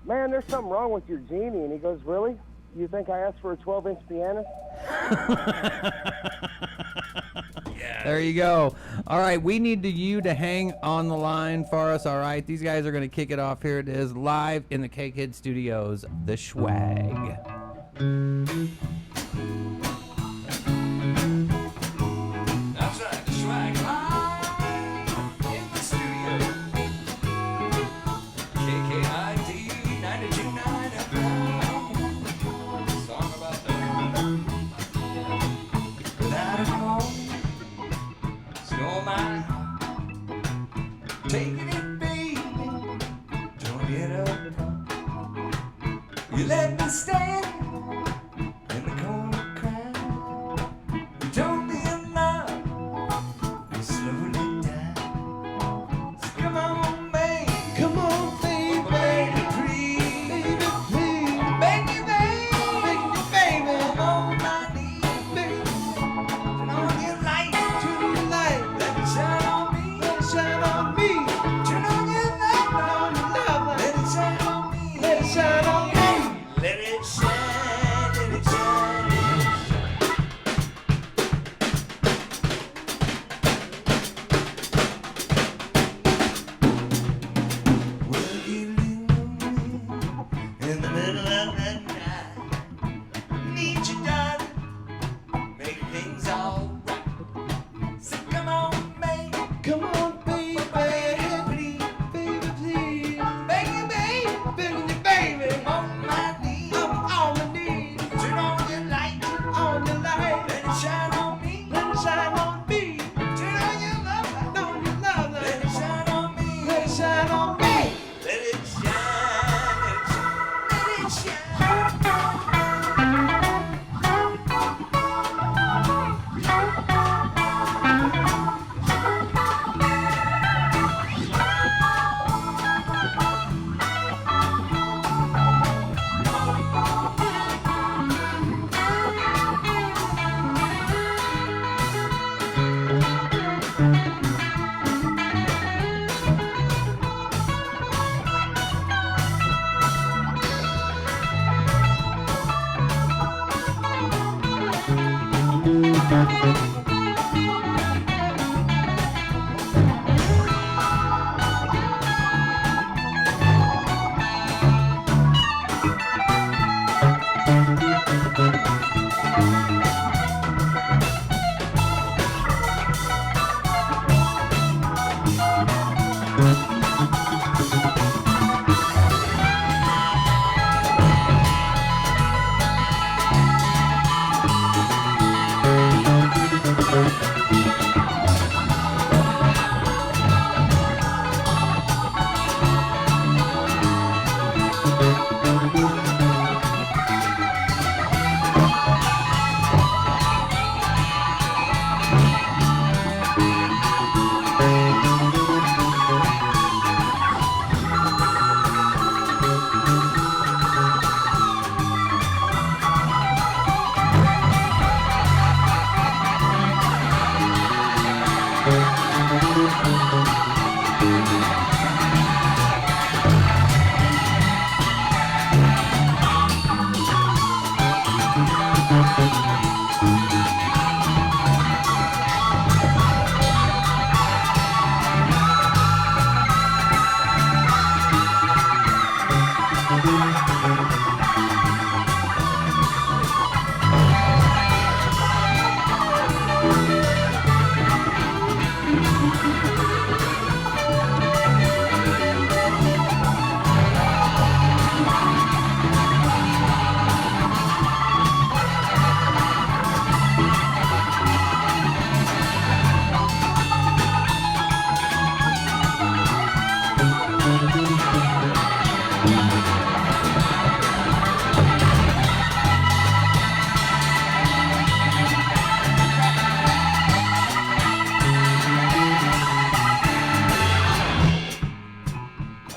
"Man, there's something wrong with your genie." And he goes, "Really? You think I asked for a 12-inch piano?" There you go. All right, we need you to hang on the line for us. All right, these guys are going to kick it off. Here it is, live in the K-Kid Studios, the Schwag. That's right, the Schwag live in the studio. KKID 92.9 FM. Song about the without a home, snow mine. Taking it, baby. Don't get up. You let me stand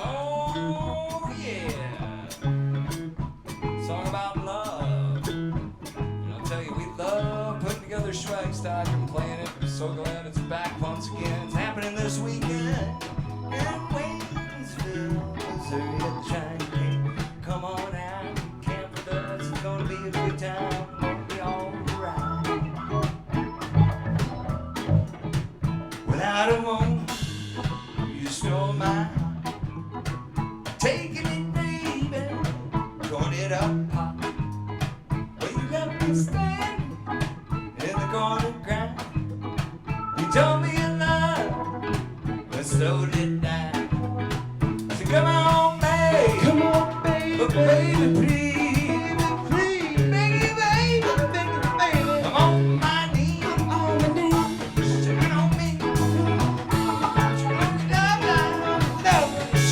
Oh yeah, song about love. And I'll tell you, we love putting together Schwag stock and playing it. I'm so glad it's back once again. It's happening this weekend in Waynesville, Missouri at the Shine King. Come on out, camp with us. It's gonna be a good time. Gonna be alright. Without a moment, you stole my. Taking it, baby, throwing it up high. Well, you left me standing in the corner crying. You told me your love was slowly dying. So come on, baby, but baby, please, baby, I'm on my knees, shine on me, shine on me.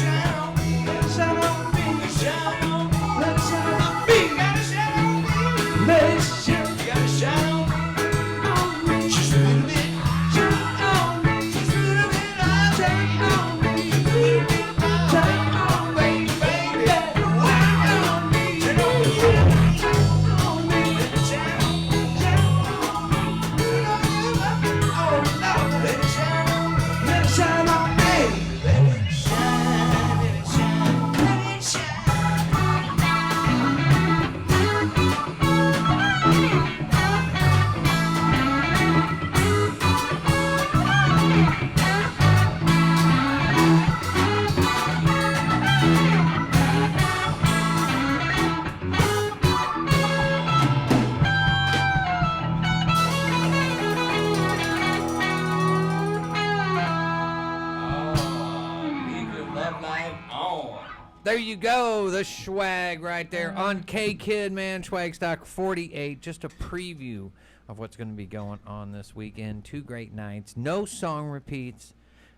Shine on me, shine on me, shine on me, gotta shine on me, gotta shine on me, just a little bit, shine on me, just a little bit, shine on me, just a little bit, shine on me, baby, shine on me, shine on me, shine on me, shine on me, you know you love me, oh Lord, let it shine on me, let it shine on me, let it shine, let it shine. There you go, the Schwag right there on K-Kid, man. Schwag Stock 48, just a preview of what's going to be going on this weekend. 2 great nights, no song repeats.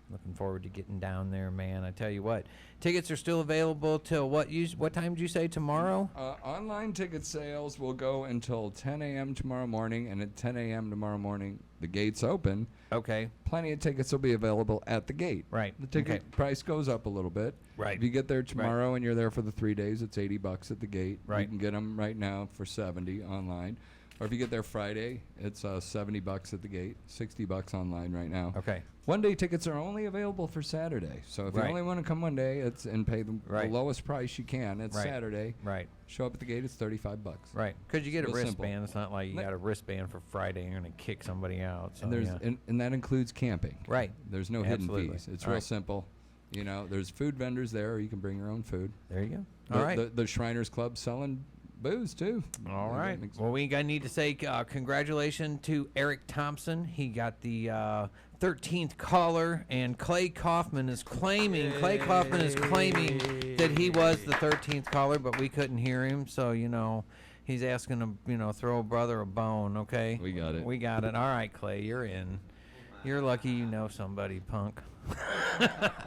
Looking forward to getting down there, man. I tell you what, tickets are still available till what time did you say tomorrow? Online ticket sales will go until 10 a.m. tomorrow morning, and at 10 a.m. tomorrow morning, the gates open. Okay. Plenty of tickets will be available at the gate. Right. The ticket price goes up a little bit. Right. If you get there tomorrow and you're there for the 3 days, it's $80 at the gate. Right. You can get them right now for $70 online. Or if you get there Friday, it's $70 at the gate, $60 online right now. Okay. One-day tickets are only available for Saturday. So if you Right. only want to come one day, and pay the lowest price you can, it's Right. Saturday. Right. Show up at the gate, it's $35. Right. Because you get a Real simple. wristband. It's not like you got a wristband for Friday and you're going to kick somebody out. So, And there's yeah. and that includes camping. Right. There's no Absolutely. hidden fees. It's All real right. simple. You know, there's food vendors there, or you can bring your own food. There you go. The, All right. The Shriners Club selling booze too. All right. Well, we need to say congratulations to Eric Thompson. He got the 13th caller, and Clay Kaufman is claiming. Clay Kaufman is claiming that he was the 13th caller, but we couldn't hear him. So he's asking to throw a brother a bone. Okay. We got it. We got it. All right, Clay, you're in. You're lucky you know somebody, punk.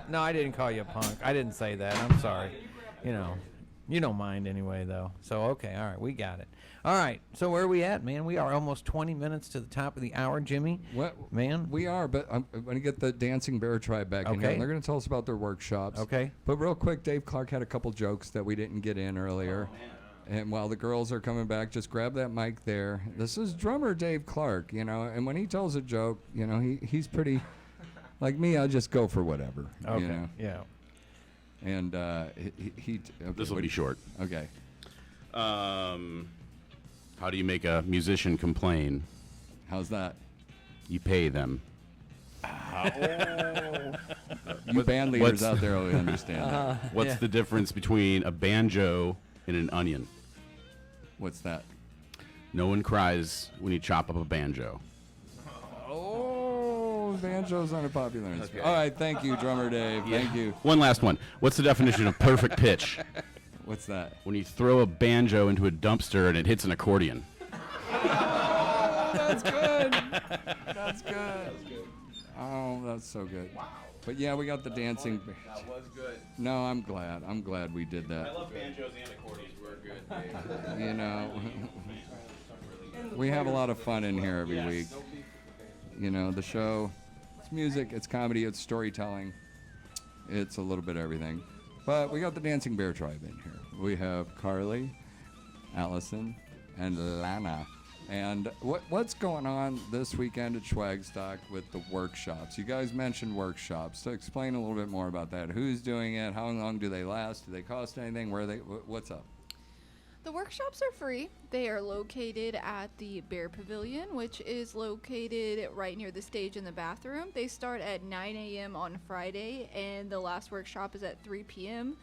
No, I didn't call you a punk. I didn't say that. I'm sorry. You don't mind anyway, though. So, okay, all right, we got it. All right, so where are we at, man? We are almost 20 minutes to the top of the hour, Jimmy. Man? We are, but I'm going to get the Dancing Bear Tribe back in here. Okay. And they're going to tell us about their workshops. Okay. But real quick, Dave Clark had a couple jokes that we didn't get in earlier. And while the girls are coming back, just grab that mic there. This is drummer Dave Clark, and when he tells a joke, he's pretty, like me, I'll just go for whatever. Okay, yeah. And he okay, This will be short. Okay. How do you make a musician complain? How's that? You pay them. You band leaders out there will understand that. What's the difference between a banjo and an onion? What's that? No one cries when you chop up a banjo. Oh, banjo's unpopular. All right, thank you, drummer Dave. Thank you. One last one. What's the definition of perfect pitch? What's that? When you throw a banjo into a dumpster and it hits an accordion. That's good. That's good. Oh, that's so good. But yeah, we got the dancing. That was good. No, I'm glad. I'm glad we did that. I love banjos and accordions. We're good. We have a lot of fun in here every week. The show, it's music, it's comedy, it's storytelling. It's a little bit of everything. But we got the Dancing Bear Tribe in here. We have Carly, Allison, and Lana. And what's going on this weekend at Schwagstock with the workshops? You guys mentioned workshops. So explain a little bit more about that. Who's doing it? How long do they last? Do they cost anything? What's up? The workshops are free. They are located at the Bear Pavilion, which is located right near the stage in the bathroom. They start at 9 a.m. on Friday, and the last workshop is at 3 p.m.,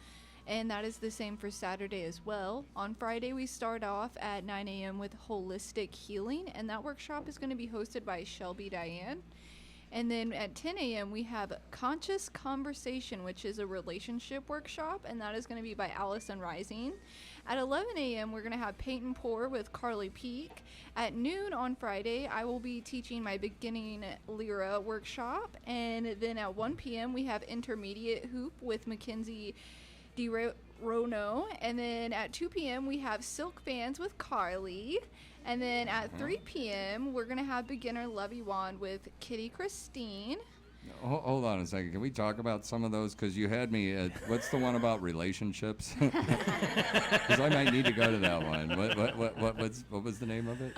and that is the same for Saturday as well. On Friday, we start off at 9 a.m. with Holistic Healing, and that workshop is going to be hosted by Shelby Diane. And then at 10 a.m. we have Conscious Conversation, which is a relationship workshop, and that is going to be by Allison Rising. At 11 a.m. we're going to have Paint and Pour with Carly Peak. At noon on Friday, I will be teaching my beginning Lyra workshop. And then at 1 p.m. we have Intermediate Hoop with Mackenzie DeRono. And then at 2 p.m. we have Silk Fans with Carly. And then at 3 p.m. we're going to have Beginner Levy Wand with Kitty Christine. Hold on a second. Can we talk about some of those? Because you had me at, what's the one about relationships? Because I might need to go to that one. What was the name of it?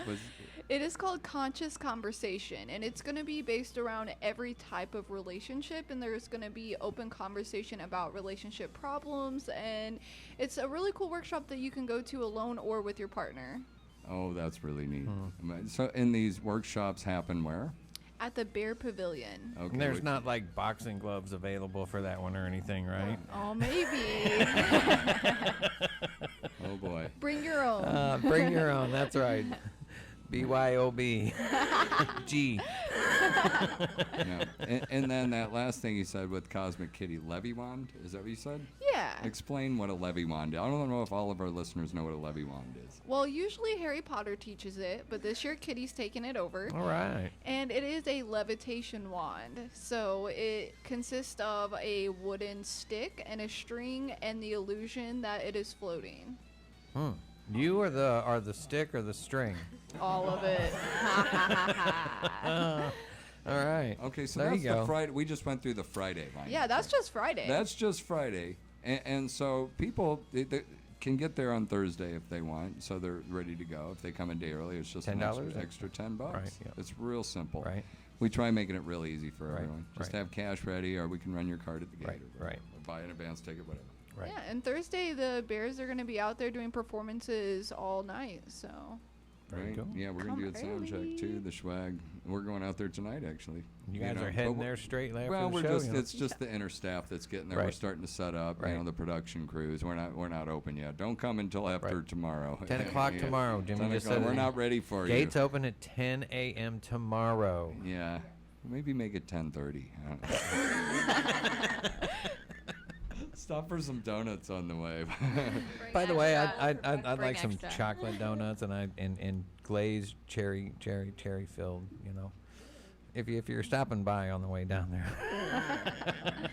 It is called Conscious Conversation, and it's going to be based around every type of relationship, and there's going to be open conversation about relationship problems, and it's a really cool workshop that you can go to alone or with your partner. Oh, that's really neat. So, and these workshops happen where? At the Bear Pavilion. Okay. And there's not like boxing gloves available for that one or anything, right? Oh, maybe. Oh boy. Bring your own. Bring your own. That's right. BYOB. G. Yeah. And then that last thing you said with Cosmic Kitty, Levy Wand, is that what you said? Yeah. Explain what a Levy Wand is. I don't know if all of our listeners know what a Levy Wand is. Well, usually Harry Potter teaches it, but this year Kitty's taking it over. All right. And it is a levitation wand. So it consists of a wooden stick and a string and the illusion that it is floating. You are the stick or the string? All of it. All right. Okay, so there that's you go. the Friday. We just went through the Friday line. Yeah, that's just Friday. That's just Friday. And so people, can get there on Thursday if they want, so they're ready to go. If they come a day early, it's just an $10? extra $10. Right, yeah. It's real simple. Right. We try making it real easy for Right, everyone. Just right. have cash ready, or we can run your card at the gate. Right, right. Or buy an advance ticket, whatever. Right. Yeah, and Thursday the Bears are going to be out there doing performances all night. So Right? Yeah, we're gonna do a sound check too. The Schwag. We're going out there tonight, actually. You guys are heading there straight after Well, the we're show, just you know? it's just the inner staff that's getting there. We're Right. starting to set up. Right. You know, the production crews. We're not open yet. Don't come until after tomorrow. 10 o'clock Yeah. tomorrow, Jimmy 10 just o'clock. said We're it. not ready for Gates you. open at 10 a.m. tomorrow. Yeah, maybe make it 10:30. Stop for some donuts on the way. By the way, extra. I'd Bring like some extra. chocolate donuts and glazed cherry filled. You know, if you're stopping by on the way down there.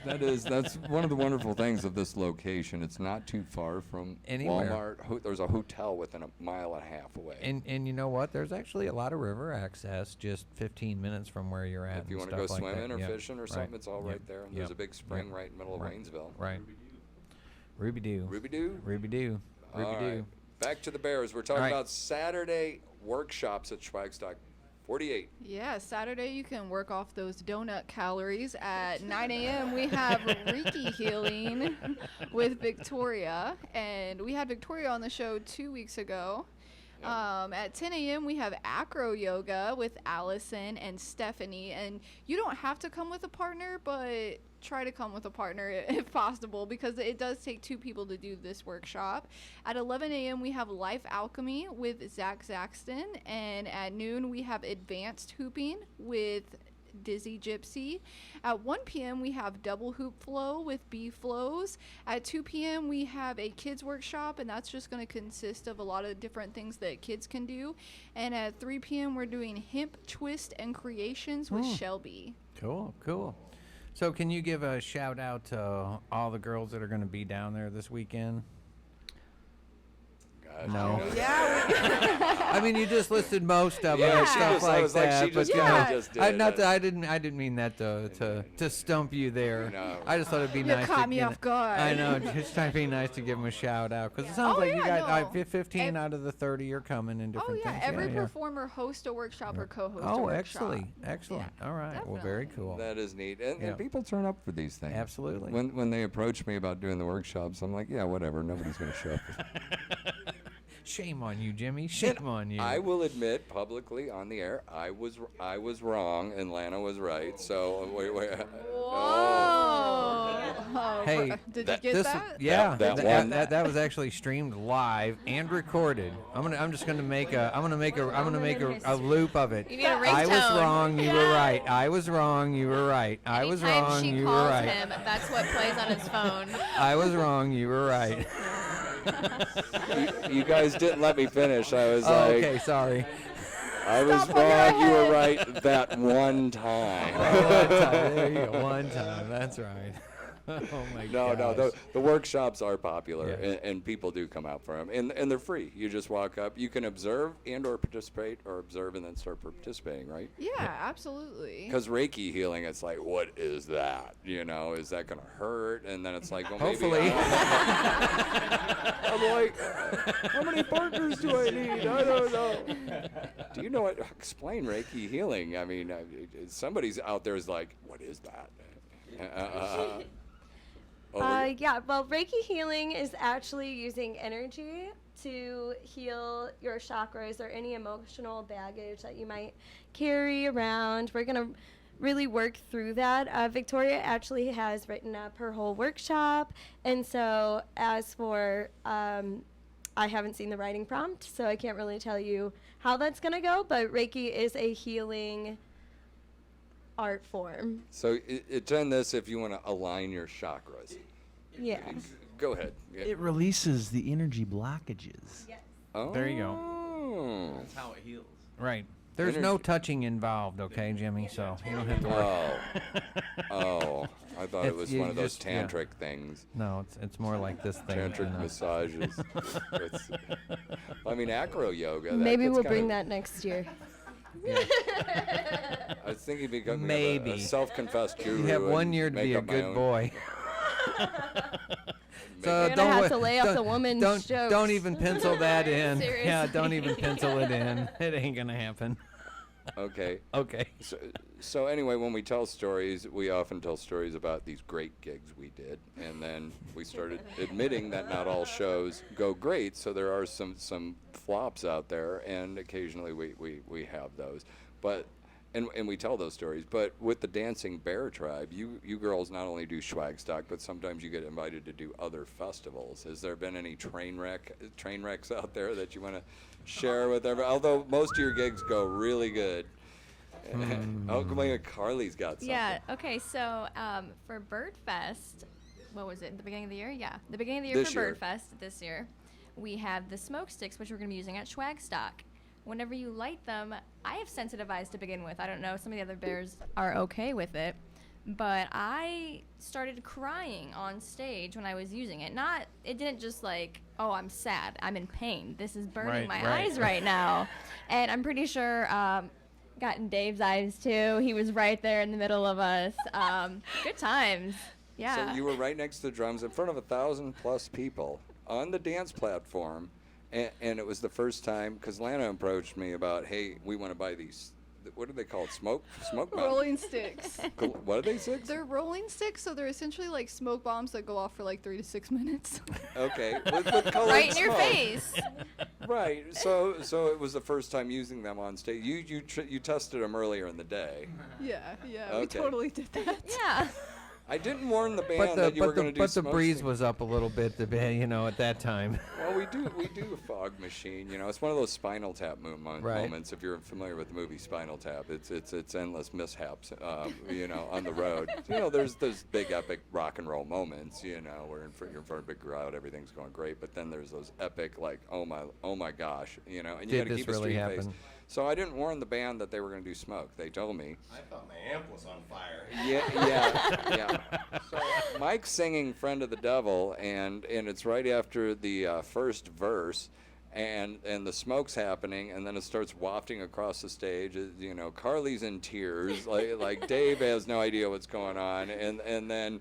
That's one of the wonderful things of this location. It's not too far from Anywhere. Walmart. There's a hotel within a mile and a half away. And you know what? There's actually a lot of river access just 15 minutes from where you're at. If you want want to to go like swimming that. or Yep. fishing or something, it's all right Yep. there. And Yep. there's a big spring Yep. right in the middle of Right. Waynesville. Right. Ruby Doo. Ruby Doo? Ruby Doo. Ruby All Doo. right. Back to the Bears. We're talking All right. about Saturday workshops at Schwagstock 48. yeah, Saturday you can work off those donut calories. At 9 a.m. we have Reiki healing with Victoria, and we had Victoria on the show 2 weeks ago. At 10 a.m. we have acro yoga with Allison and Stephanie, and you don't have to come with a partner, but try to come with a partner if possible, because it does take 2 people to do this workshop. At 11 a.m. we have Life Alchemy with Zach Zaxton, and at noon we have Advanced Hooping with Dizzy Gypsy. At 1 p.m. we have Double Hoop Flow with B Flows. At 2 p.m. we have a kids workshop, and that's just going to consist of a lot of different things that kids can do. And at 3 p.m. we're doing Hemp Twist and Creations with Shelby. Cool. So can you give a shout out to all the girls that are going to be down there this weekend? No. Yeah. I mean, you just listed most of them Yeah, and she stuff just- I like was like, that. she just but you kinda know, just did I, it. not that I didn't mean that to stump you there. No. I just thought it'd be You nice. caught to, me you know- off guard. I know, just trying to be nice to give them a shout out, because it sounds Oh, like you yeah, got no. 15 out of the 30 are coming in Oh different yeah, things. every yeah. performer hosts a workshop or co-hosts a Oh, workshop. excellent. All right. Well, very cool. That is neat. And Yeah. people turn up for these things. Absolutely. When they approach me about doing the workshops, I'm like, yeah, whatever. Nobody's going to show up. Shame on you, Jimmy. Shame on you. I will admit publicly on the air, I was wrong and Lana was right. So Oh, Hey, did you get that? Yeah, That one- that was actually streamed live and recorded. I'm just gonna make a loop of it. You need a I was ringtone. wrong, you were right. I was wrong, you were right. I was Anytime wrong, she you were calls right. him, that's what plays on his phone. I was wrong, you were right. you guys didn't let me finish. I was Oh, like, okay, sorry. I was Stop on your wrong. You were head. right that one time. One time, there you go. One time. That's right. Oh my No, gosh. the workshops are popular, Yeah. and people do come out for them, and they're free. You just walk up. You can observe and or participate, or observe and then start participating, right? Yeah, absolutely. Because Reiki healing, it's like, what is that? You know, is that going to hurt? And then it's like, well, Hopefully. maybe. I'm like, how many partners do I need? I don't know. Do you know what? Explain Reiki healing. I mean, somebody's out there is like, what is that? Yeah, well, Reiki healing is actually using energy to heal your chakras or any emotional baggage that you might carry around. We're going to really work through that. Victoria actually has written up her whole workshop, and so as for I haven't seen the writing prompt, so I can't really tell you how that's going to go, but Reiki is a healing art form. So attend this if you want to align your chakras. Yeah. Go ahead. Yeah. It releases the energy blockages. Oh. There you go. That's how it heals. Right. There's no touching involved, okay, Jimmy? So you don't have to worry. Oh, I thought it It's- was you one of those just- yeah. tantric things. No, it's more like this thing. Tantric you know. massages. I mean, acro yoga. Maybe that's we'll kind bring of- that next year. I was thinking becoming Maybe. a self-confessed guru. You have 1 and year to make be a up my good own- boy. You're gonna have to lay off the woman's don't jokes. even pencil that in. Yeah, Seriously. don't even pencil it in. It ain't gonna happen. Okay. Okay. So anyway, when we tell stories, we often tell stories about these great gigs we did, and then we started admitting that not all shows go great. So there are some flops out there, and occasionally we have those. But and we tell those stories. But with the Dancing Bear Tribe, you girls not only do Schwagstock, but sometimes you get invited to do other festivals. Has there been any train wrecks out there that you want to share with everyone? Although most of your gigs go really good. Oh, come on, Carly's got something. Yeah. Okay. So for Bird Fest, what was it? The beginning of the year? Yeah. The beginning of the year This for year. Bird Fest this year, we have the smoke sticks, which we're going to be using at Schwagstock. Whenever you light them, I have sensitive eyes to begin with. I don't know. Some of the other bears are okay with it. But I started crying on stage when I was using it. It didn't just like, oh, I'm sad. I'm in pain. This is burning my eyes right now. And I'm pretty sure got in Dave's eyes too. He was right there in the middle of us. Good times. Yeah. So you were right next to the drums in front of 1,000+ people on the dance platform, and it was the first time, because Lana approached me about, hey, we want to buy these, what do they call it, smoke bombs? Rolling sticks. What are they, six? They're rolling sticks, so they're essentially like smoke bombs that go off for like 3 to 6 minutes. Okay, with colored Right in your smoke. face. Right. So it was the first time using them on stage. You tested them earlier in the day. Yeah, we Okay. totally did that. Yeah. I didn't warn the band that you were going to do but the smoke breeze sticks. was up a little bit, at that time. Well, we do a fog machine. It's one of those Spinal Tap moments. If you're familiar with the movie Spinal Tap, it's endless mishaps. On the road. There's those big epic rock and roll moments. Where you're in front of a big crowd, everything's going great. But then there's those epic, like, oh my gosh, and you got Did to this keep a really straight face. happen? So I didn't warn the band that they were going to do smoke. They told me. I thought my amp was on fire. Yeah. So Mike's singing "Friend of the Devil," and it's right after the first verse, and the smoke's happening, and then it starts wafting across the stage. Carly's in tears, like Dave has no idea what's going on, and then.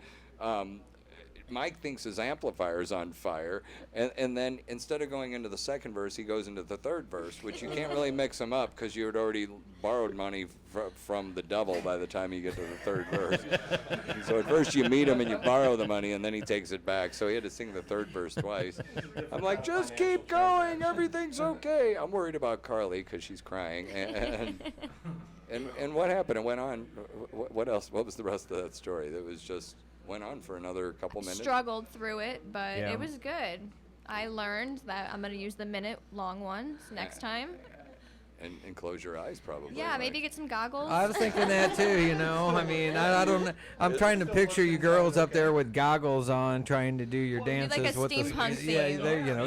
Mike thinks his amplifier's on fire, and then instead of going into the second verse, he goes into the third verse, which you can't really mix them up because you had already borrowed money from the devil by the time you get to the third verse. So at first you meet him and you borrow the money, and then he takes it back. So he had to sing the third verse twice. I'm like, just keep going, everything's okay. I'm worried about Carly because she's crying, and what happened? It went on. What else? What was the rest of that story? That was just. Went on for another couple minutes. Struggled through it, but Yeah. it was good. I learned that I'm going to use the minute-long ones next time. And close your eyes, probably. Yeah, maybe get some goggles. I was thinking that too, I mean, I don't. I'm trying to picture you girls up there with goggles on, trying to do your do dances like a with steampunk the. Yeah, theme.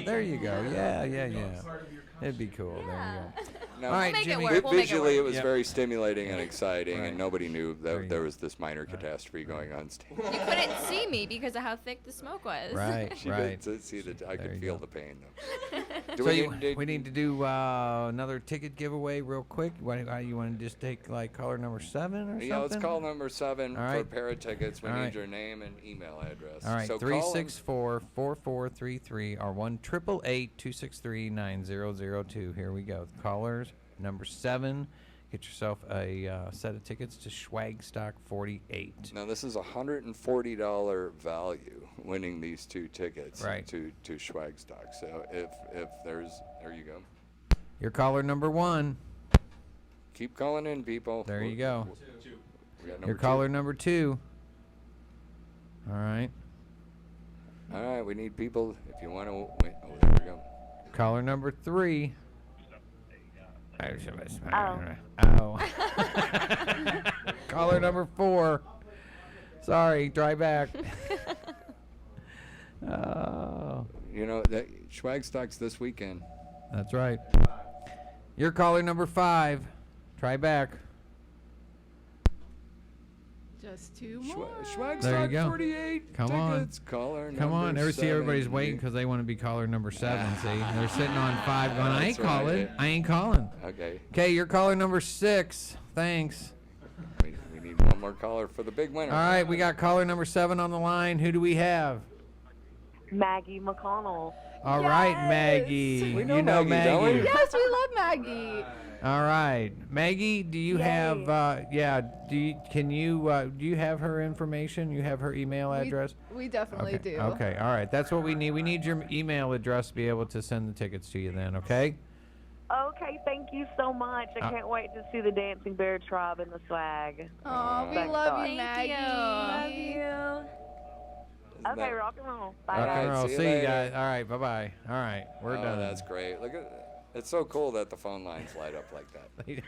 there you go. Yeah. It'd be cool. There you go. Now, All right, make it Jimmy. work. We'll make it visually, work. it was Yep. very stimulating and exciting, Right. and nobody knew There that you there go. was this minor catastrophe going on stage. You couldn't see me because of how thick the smoke was. Right. She did see that. I There could you feel go. the pain, though. Do So we we need to do another ticket giveaway real quick. You want to just take like caller number 7 or something? Yeah, let's call number 7 All for a right. pair of tickets. We All need right. your name and email address. All right, So call in- 364-4433 or 1-888-263-9002. Here we go. Callers, number 7. Get yourself a set of tickets to Schwagstock 48. Now this is $140 value winning these 2 tickets Right. to Schwagstock. So if there you go. Your caller number 1. Keep calling in, people. There you go. We got Your number 2. caller number 2. All right. All right, we need people. If you want to win, there we go. Caller number 3. Oh. Caller number 4. Sorry, try back. Oh. That Schwagstock's this weekend. That's right. Your caller number 5. Try back. Just 2 more. Schwagstock There you go. 48 Come on. tickets. Caller Come on. number Ever see everybody's 7. waiting because they want to be caller number 7, see? They're sitting on 5 going, I ain't That's right. calling. I ain't calling. Okay. Okay, you're caller number 6. Thanks. We need one more caller for the big winner. All right, we got caller number 7 on the line. Who do we have? Maggie McConnell. All right, Maggie. We know you know Maggie, don't we? Maggie. Yes, we love Maggie. All right, Maggie. Do you have? Do you have her information? You have her email address? We definitely Okay. do. Okay. All right. That's what we need. We need your email address to be able to send the tickets to you. Then, okay? Okay, thank you so much. I can't wait to see the Dancing Bear Tribe in the swag. Oh, we Swag love Stock. you, Maggie. Love you. Okay, rock and roll. Bye, Rock and guys. roll. see you See you later. guys. All right. Bye bye. All right. We're done. That's great. Look at it's so cool that the phone lines light up like that.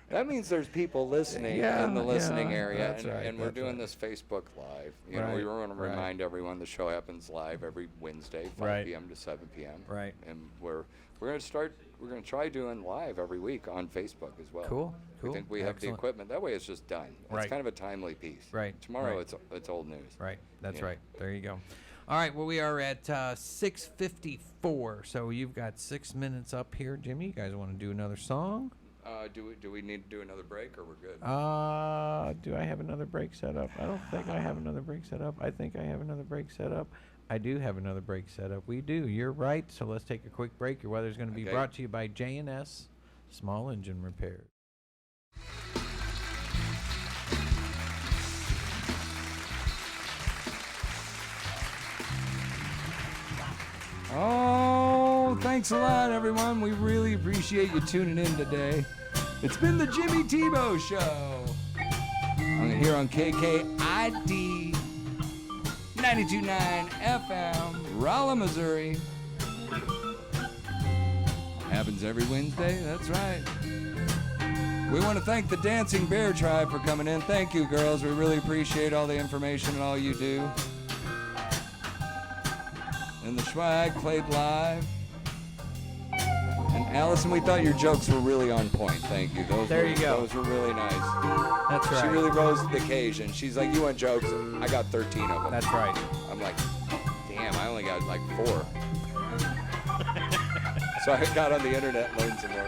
That means there's people listening in the listening area, that's right, and we're that's doing right. this Facebook Live. You know, we want to remind everyone the show happens live every Wednesday, 5 p.m. to 7 p.m. Right. And we're going to try doing live every week on Facebook as well. Cool. We think we have the Excellent. equipment. That way, it's just done. Right. It's kind of a timely piece. Right. Tomorrow, Right. it's old news. Right. That's Yeah. right. There you go. All right. Well, we are at 6:54. So you've got 6 minutes up here, Jimmy. You guys want to do another song? Do we need to do another break, or we're good? Do I have another break set up? I don't think I have another break set up. I think I have another break set up. I do have another break set up. We do. You're right. So let's take a quick break. Your weather's going to be Okay. brought to you by J&S Small Engine Repairs. Oh, thanks a lot, everyone. We really appreciate you tuning in today. It's been the Jimmy Tebeau Show. I'm here on KKID 92.9 FM, Rolla, Missouri. Happens every Wednesday, that's right. We want to thank the Dancing Bear Tribe for coming in. Thank you, girls. We really appreciate all the information and all you do. And the Schwag played live. And Allison, we thought your jokes were really on point. Thank you. There you go. Those were really nice. That's right. She really rose to the occasion. She's like, you want jokes? I got 13 of them. That's right. I'm like, damn, I only got like 4. So I got on the internet and learned some more.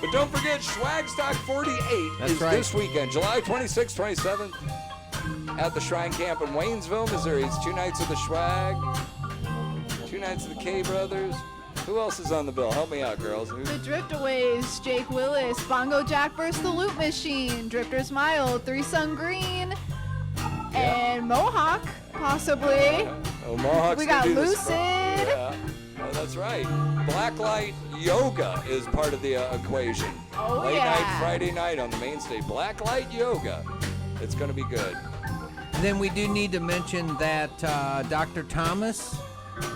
But don't forget, Schwagstock 48 That's is right. this weekend, July 26th, 27th, at the Shrine Camp in Waynesville, Missouri. It's 2 nights of the Schwag, 2 nights of the K Brothers. Who else is on the bill? Help me out, girls. The Driftaways, Jake Willis, Bongo Jack vs. the Loop Machine, Drifters Mile, Three Sun Green, and Mohawk, possibly. Oh, Mohawk's We gonna got do this Lucid. Yeah. Oh, that's right. Blacklight Yoga is part of the equation. Oh, Late yeah. night, Friday night on the main stage. Blacklight Yoga. It's going to be good. And then we do need to mention that Dr. Thomas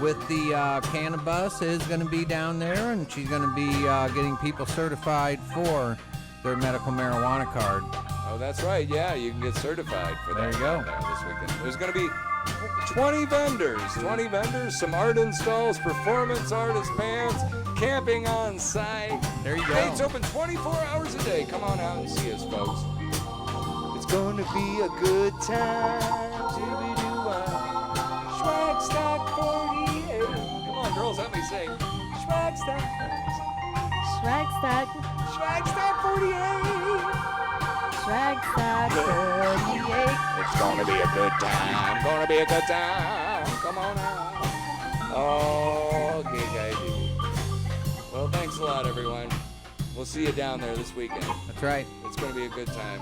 with the cannabis is going to be down there, and she's going to be getting people certified for their medical marijuana card. Oh, that's right. Yeah, you can get certified for that. There you go. There this weekend. There's going to be 20 vendors, some art installs, performance artist bands, camping on site. There you go. Hey, it's open 24 hours a day. Come on out and see us, folks. It's going to be a good time. Schwagstock 48. Come on, girls, help me sing. Schwagstock. Schwagstock. Schwagstock 48. Schwagstock 48. It's gonna be a good time. Gonna be a good time. Come on out. Oh, okay, guys. Well, thanks a lot, everyone. We'll see you down there this weekend. That's right. It's gonna be a good time.